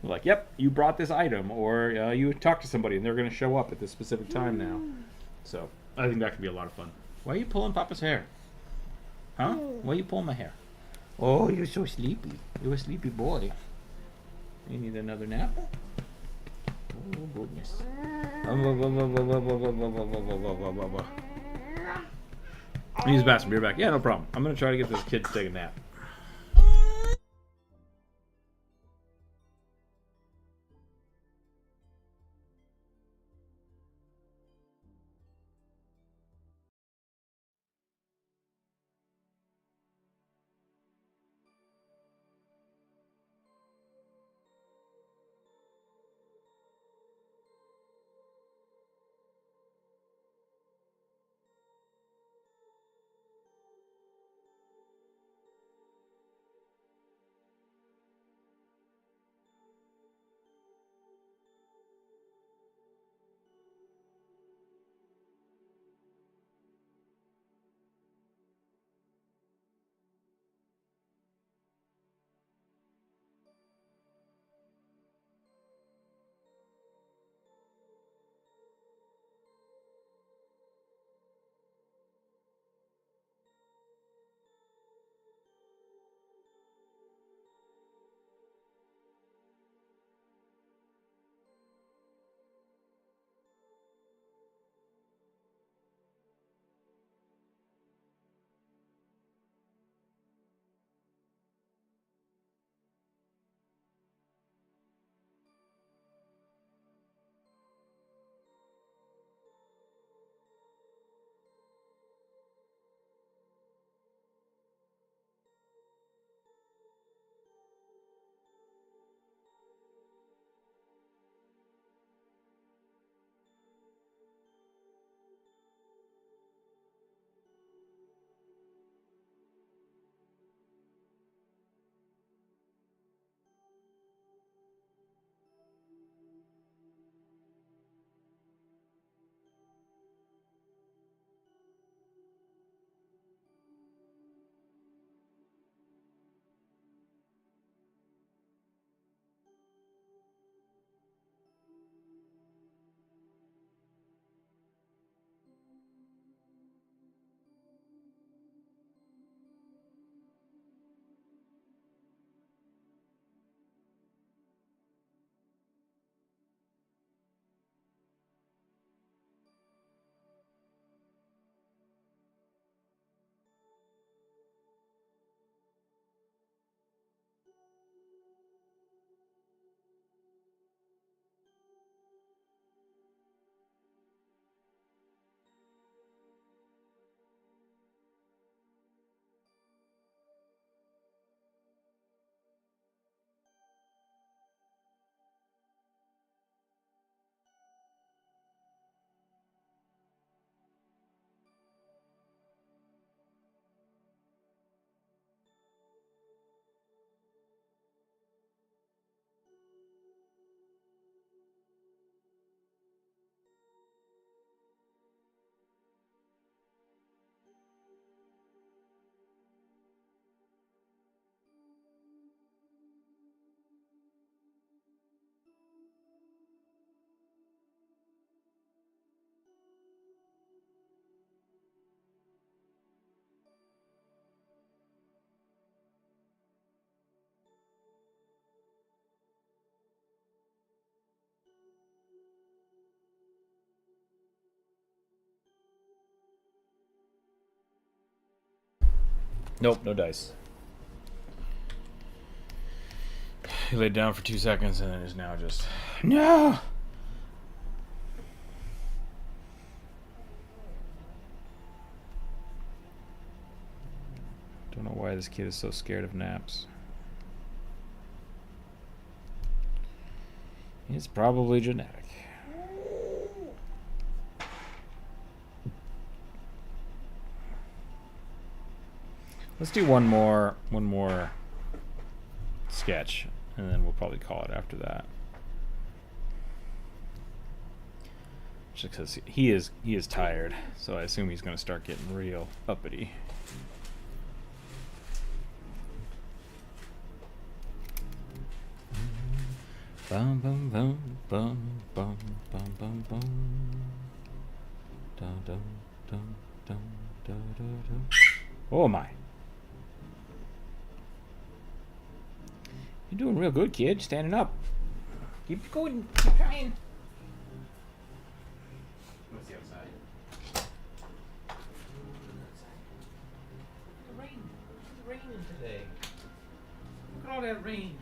Like, yep, you brought this item, or you talked to somebody, and they're going to show up at this specific time now. So I think that could be a lot of fun. Why are you pulling Papa's hair? Huh? Why are you pulling my hair? Oh, you're so sleepy. You're a sleepy boy. You need another nap? Oh, goodness. Use the bathroom. Be right back. Yeah, no problem. I'm going to try to get this kid to take a nap. Nope, no dice. He laid down for 2 seconds and then is now just... No! Don't know why this kid is so scared of naps. It's probably genetic. Let's do one more sketch, and then we'll probably call it after that. Just because he is tired, so I assume he's going to start getting real uppity. Bum bum bum bum bum bum bum bum. Dum dum dum dum dum dum. Oh my! You're doing real good, kid. Standing up. Keep going. Keep trying. Let's see outside. The rain. It's raining today. Look at all that rain.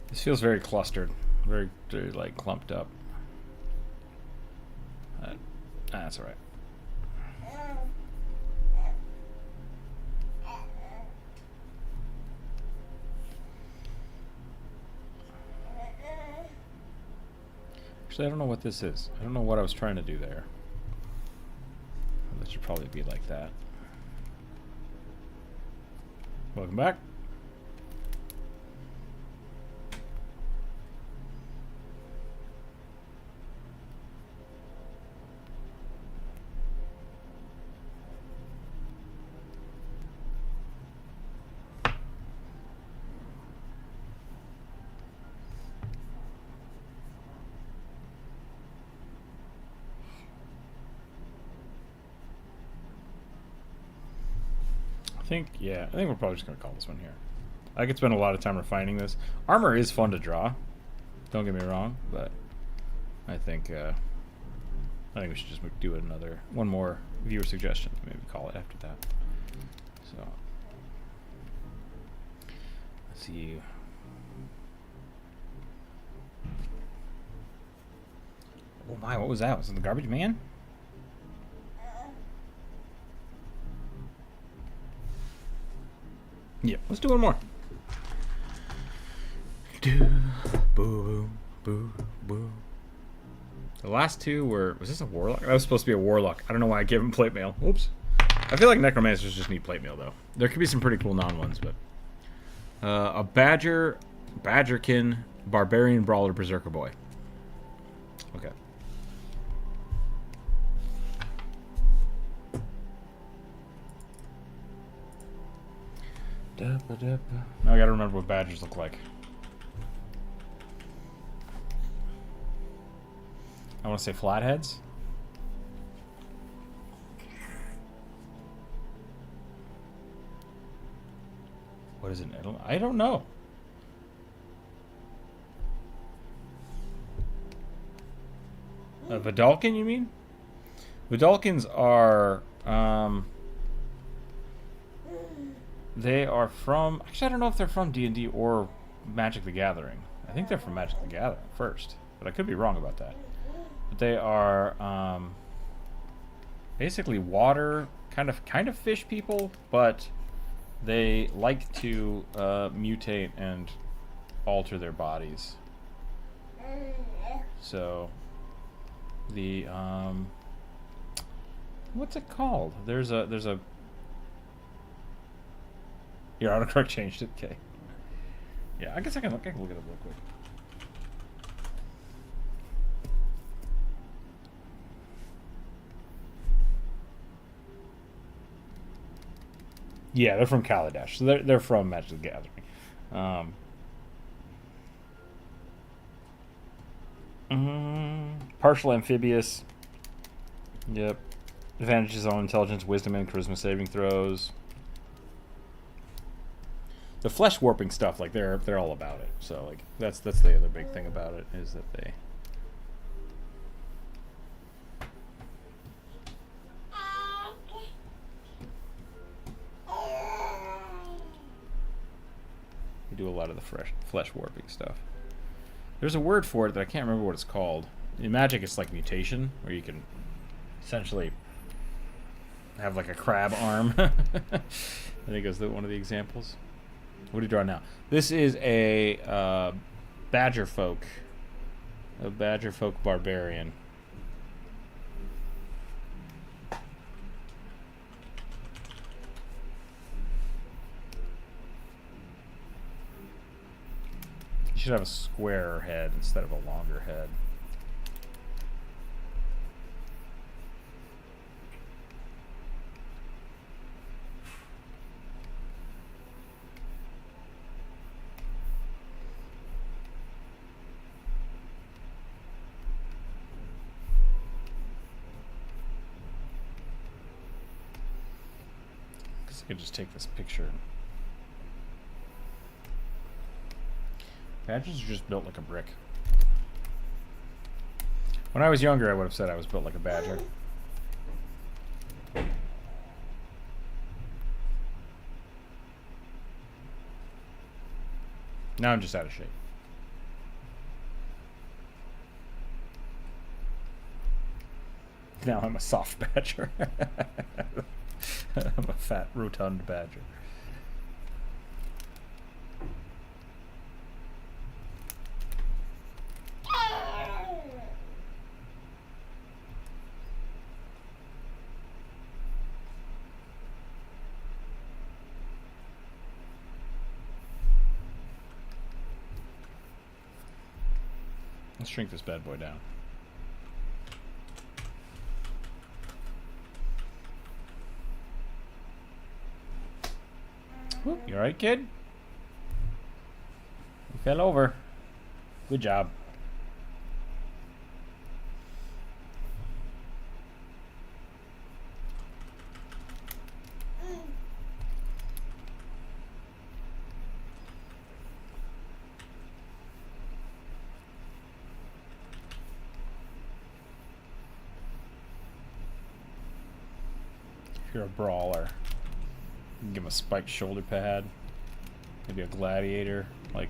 This feels very clustered, very like clumped up. That's all right. Actually, I don't know what this is. I don't know what I was trying to do there. That should probably be like that. Welcome back. I think we're probably just going to call this one here. I could spend a lot of time refining this. Armor is fun to draw. Don't get me wrong, but I think we should just do one more viewer suggestion. Maybe call it after that. So let's see. Oh my, what was that? Was it the garbage man? Yeah, let's do one more. Boo, boo, boo. The last two were... Was this a warlock? That was supposed to be a warlock. I don't know why I gave him plate mail. Oops. I feel like necromancers just need plate mail, though. There could be some pretty cool non-ones, but... a badger, badgerkin, barbarian, brawler, berserker boy. Okay. Now I gotta remember what badgers look like. I want to say flatheads. What is it? I don't know. A Vidalkin, you mean? Vidalkins are they are from... Actually, I don't know if they're from D&D or Magic the Gathering. I think they're from Magic the Gathering first, but I could be wrong about that. But they are basically water, kind of fish people, but they like to mutate and alter their bodies. So the what's it called? There's a your autocorrect changed it. Okay. Yeah, I guess I can look it up real quick. Yeah, they're from Kaladesh. So they're from Magic the Gathering. Partial amphibious. Yep. Advantages on intelligence, wisdom, and charisma saving throws. The flesh warping stuff, like they're all about it. So like that's the other big thing about it is that they do a lot of the flesh warping stuff. There's a word for it that I can't remember what it's called. In Magic, it's like mutation, where you can essentially have like a crab arm. I think that's one of the examples. What do you draw now? This is a badger folk. A badger folk barbarian. You should have a squarer head instead of a longer head. I could just take this picture. Badgers are just built like a brick. When I was younger, I would have said I was built like a badger. Now I'm just out of shape. Now I'm a soft badger. I'm a fat, rotund badger. Let's shrink this bad boy down. Whoop, you alright, kid? You fell over. Good job. If you're a brawler, you can give him a spiked shoulder pad, maybe a gladiator, like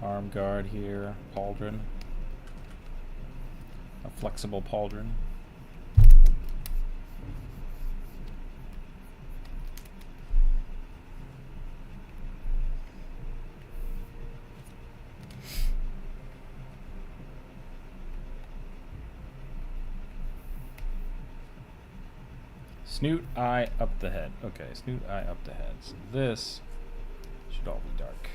arm guard here, pauldron, a flexible pauldron. Snoot, eye, up the head. Okay, snoot, eye, up the head. So this should all be dark.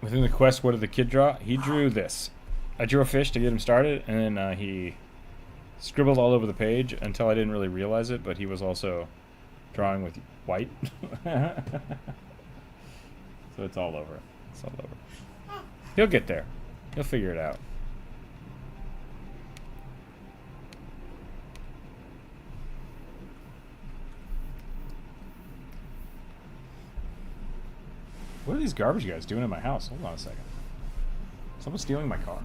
Within the quest, what did the kid draw? He drew this. I drew a fish to get him started, and then he scribbled all over the page until I didn't really realize it, but he was also drawing with white. So it's all over. It's all over. He'll get there. He'll figure it out. What are these garbage guys doing in my house? Hold on a second. Someone's stealing my car.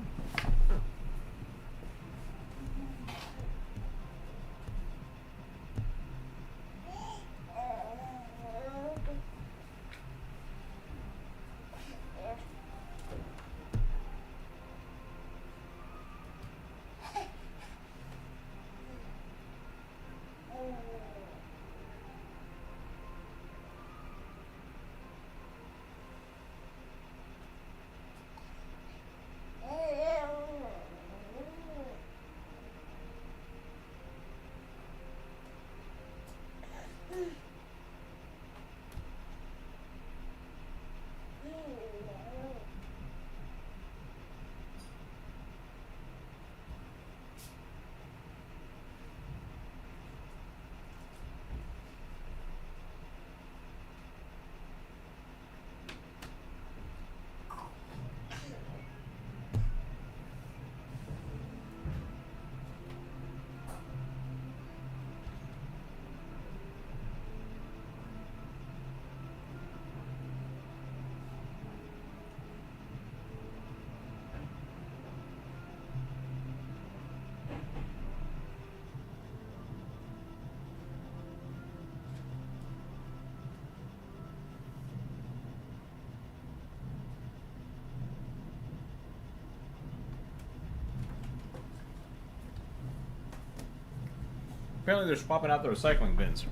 Apparently they're swapping out the recycling bins.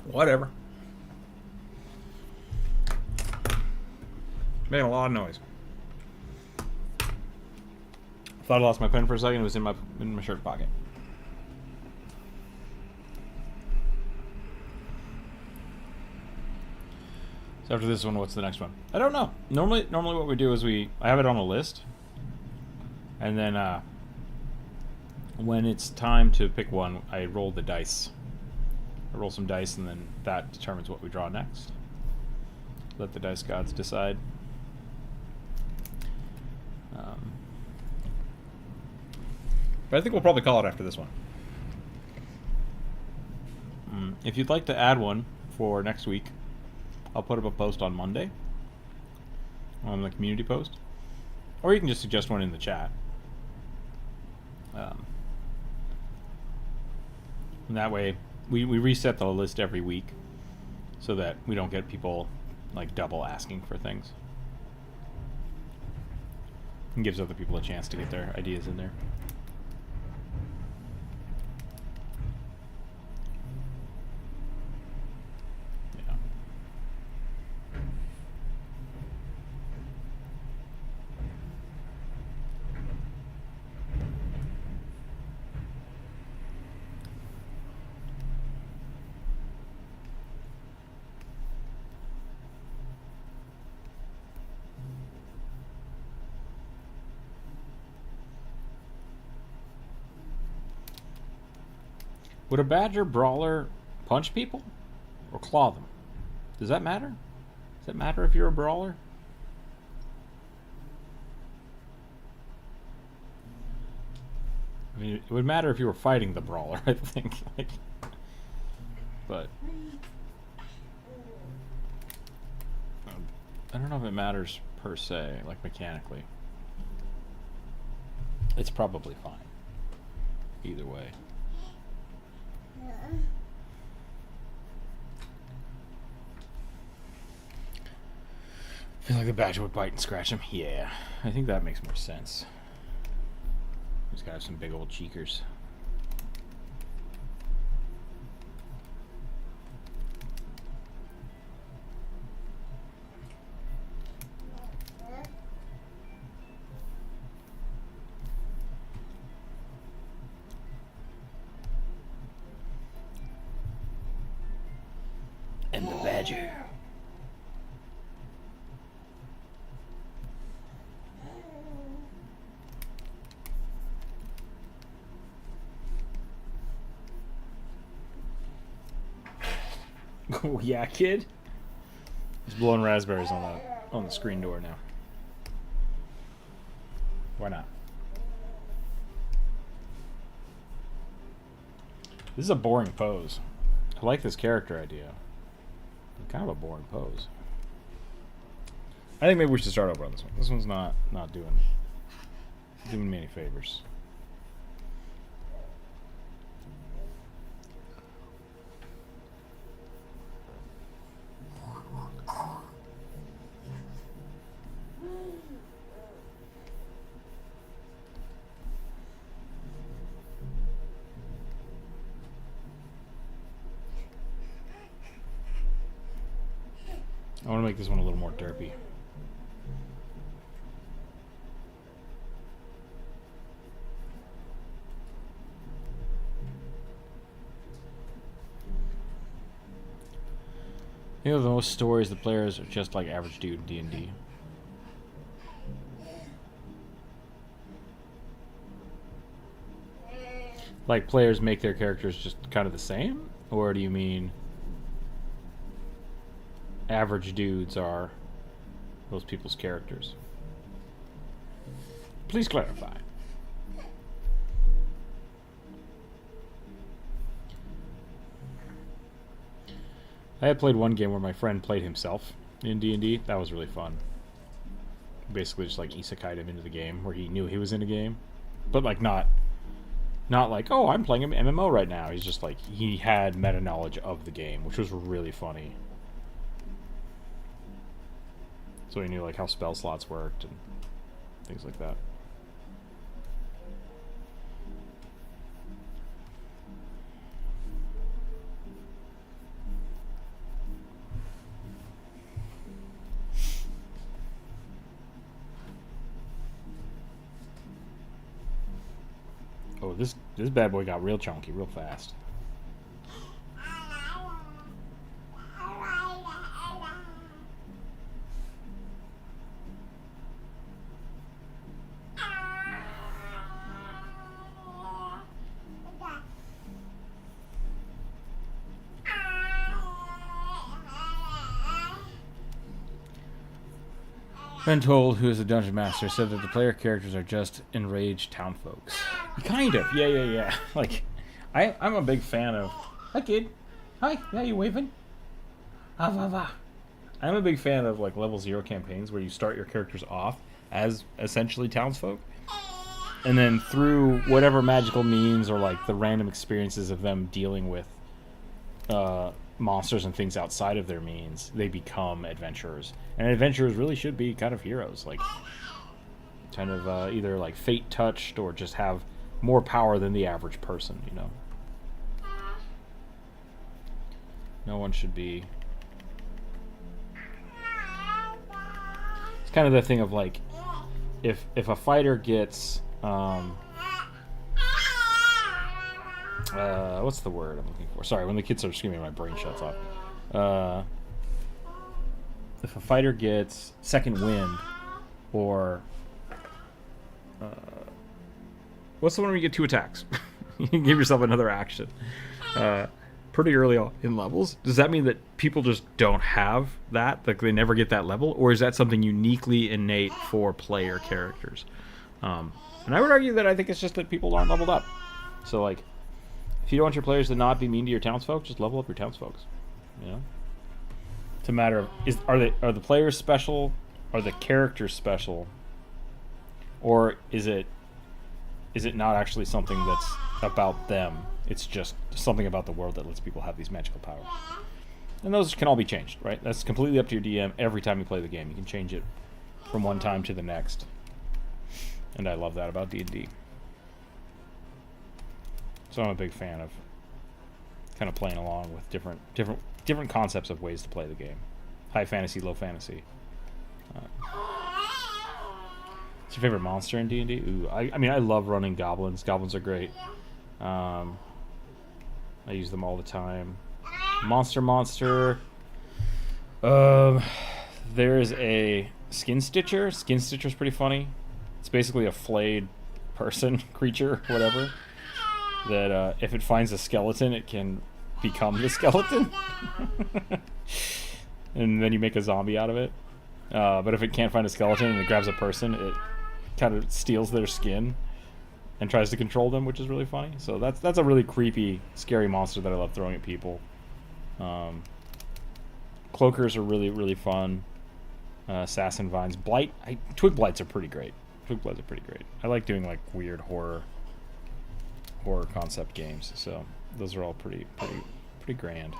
Whatever. Making a lot of noise. Thought I lost my pen for a second. It was in my shirt pocket. So after this one, what's the next one? I don't know. Normally what we do is I have it on a list, and then when it's time to pick one, I roll the dice. I roll some dice, and then that determines what we draw next. Let the dice gods decide. But I think we'll probably call it after this one. If you'd like to add one for next week, I'll put up a post on Monday on the community post, or you can just suggest one in the chat. And that way, we reset the list every week so that we don't get people like double asking for things. And gives other people a chance to get their ideas in there. Would a badger brawler punch people or claw them? Does that matter? Does it matter if you're a brawler? I mean, it would matter if you were fighting the brawler, I think. But I don't know if it matters per se, like mechanically. It's probably fine. Either way. I feel like the badger would bite and scratch him. Yeah, I think that makes more sense. He's got to have some big old cheekers. And the badger. Oh yeah, kid. He's blowing raspberries on the screen door now. Why not? This is a boring pose. I like this character idea. Kind of a boring pose. I think maybe we should start over on this one. This one's not doing me any favors. I want to make this one a little more derpy. You know, the most stories, the players are just like average dude in D&D. Like players make their characters just kind of the same? Or do you mean average dudes are those people's characters? Please clarify. I had played one game where my friend played himself in D&D. That was really fun. Basically just like isekai'd him into the game where he knew he was in a game. But like not like, oh, I'm playing an MMO right now. He's just like, he had meta knowledge of the game, which was really funny. So he knew like how spell slots worked and things like that. Oh, this bad boy got real chunky real fast. Told, who is a dungeon master, said that the player characters are just enraged town folks. Kind of, yeah. Like, I'm a big fan of. Hi, kid. Hi. Yeah, you waving? Ah. I'm a big fan of like level 0 campaigns where you start your characters off as essentially townsfolk, and then through whatever magical means or like the random experiences of them dealing with monsters and things outside of their means, they become adventurers. And adventurers really should be kind of heroes, like kind of either like fate touched or just have more power than the average person, you know. No one should be. It's kind of the thing of like, if a fighter gets what's the word I'm looking for? Sorry, when the kids start screaming, my brain shuts off. If a fighter gets second wind, or what's the one where you get 2 attacks? You can give yourself another action pretty early on in levels. Does that mean that people just don't have that? Like they never get that level, or is that something uniquely innate for player characters? And I would argue that I think it's just that people aren't leveled up. So like, if you don't want your players to not be mean to your townsfolk, just level up your townsfolk. You know, it's a matter of are the players special, are the characters special, or is it not actually something that's about them? It's just something about the world that lets people have these magical powers. And those can all be changed, right? That's completely up to your DM every time you play the game. You can change it from one time to the next. And I love that about D&D. So I'm a big fan of kind of playing along with different concepts of ways to play the game. High fantasy, low fantasy. What's your favorite monster in D&D? Ooh, I mean, I love running goblins. Goblins are great. I use them all the time. Monster. There's a Skin Stitcher. Skin Stitcher's pretty funny. It's basically a flayed person, creature, whatever. That if it finds a skeleton, it can become the skeleton. And then you make a zombie out of it. But if it can't find a skeleton and it grabs a person, it kind of steals their skin and tries to control them, which is really funny. So that's a really creepy, scary monster that I love throwing at people. Cloakers are really, really fun. Assassin Vines. Blight. Twig Blights are pretty great. I like doing like weird horror concept games. So those are all pretty grand.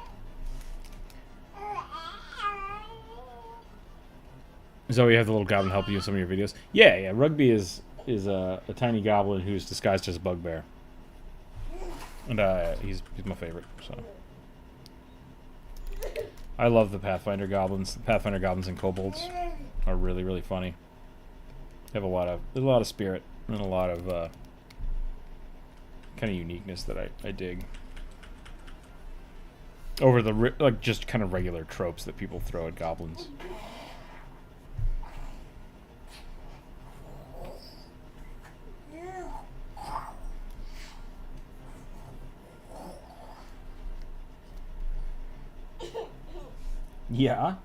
So you have the little goblin help you in some of your videos. Yeah. Rugby is a tiny goblin who's disguised as a bugbear, and he's my favorite. So I love the Pathfinder goblins. The Pathfinder goblins and kobolds are really, really funny. They have there's a lot of spirit and a lot of kind of uniqueness that I dig over the like just kind of regular tropes that people throw at goblins. Yeah.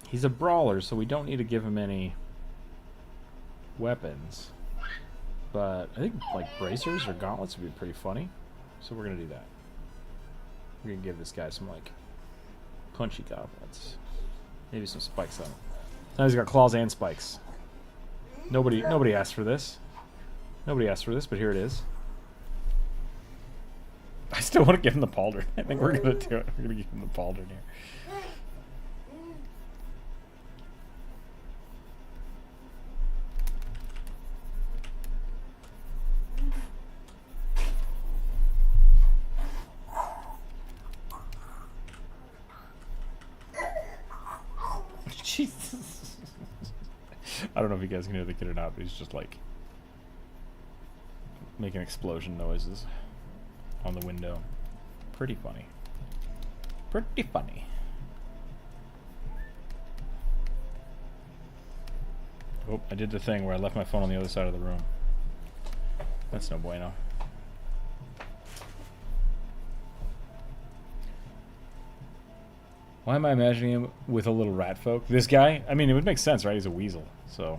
He's a brawler, so we don't need to give him any weapons. But I think like bracers or gauntlets would be pretty funny. So we're gonna do that. We're gonna give this guy some like punchy gauntlets. Maybe some spikes on him. Now he's got claws and spikes. Nobody asked for this. Nobody asked for this, but here it is. I still want to give him the pauldron. I think we're gonna do it. We're gonna give him the pauldron here. Jesus. I don't know if you guys can hear the kid or not, but he's just like making explosion noises on the window. Pretty funny. Pretty funny. Oh, I did the thing where I left my phone on the other side of the room. That's no bueno. Why am I imagining him with a little rat folk? This guy? I mean, it would make sense, right? He's a weasel, so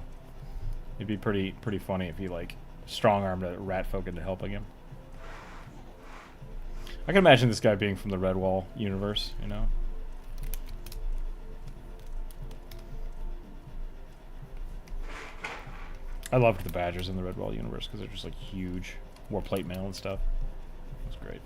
it'd be pretty funny if he like strong-armed a rat folk into helping him. I can imagine this guy being from the Redwall universe, you know? I loved the badgers in the Redwall universe because they're just like huge, wore plate mail and stuff. It was great.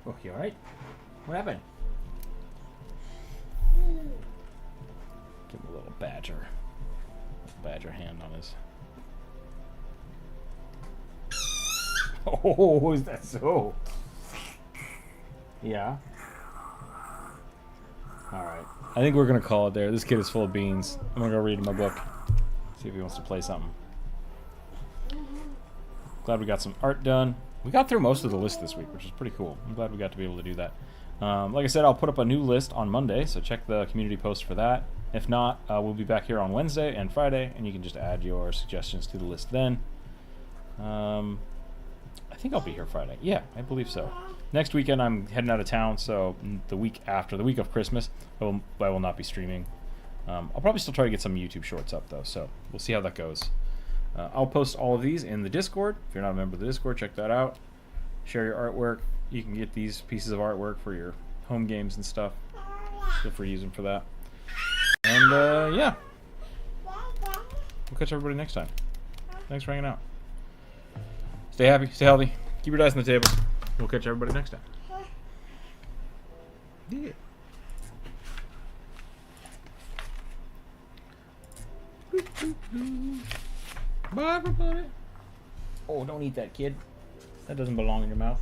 Oh, you alright? What happened? Give him a little badger. Badger hand on his. Oh, is that so? Yeah. Alright. I think we're gonna call it there. This kid is full of beans. I'm gonna go read my book. See if he wants to play something. Glad we got some art done. We got through most of the list this week, which is pretty cool. I'm glad we got to be able to do that. Like I said, I'll put up a new list on Monday, so check the community post for that. If not, we'll be back here on Wednesday and Friday, and you can just add your suggestions to the list then. I think I'll be here Friday. Yeah, I believe so. Next weekend, I'm heading out of town, so the week after, the week of Christmas, I will not be streaming. I'll probably still try to get some YouTube shorts up, though, so we'll see how that goes. I'll post all of these in the Discord. If you're not a member of the Discord, check that out. Share your artwork. You can get these pieces of artwork for your home games and stuff. Feel free to use them for that. And, yeah. We'll catch everybody next time. Thanks for hanging out. Stay happy, stay healthy. Keep your dice on the table. We'll catch everybody next time. Yeah. Bye, everybody. Oh, don't eat that, kid. That doesn't belong in your mouth.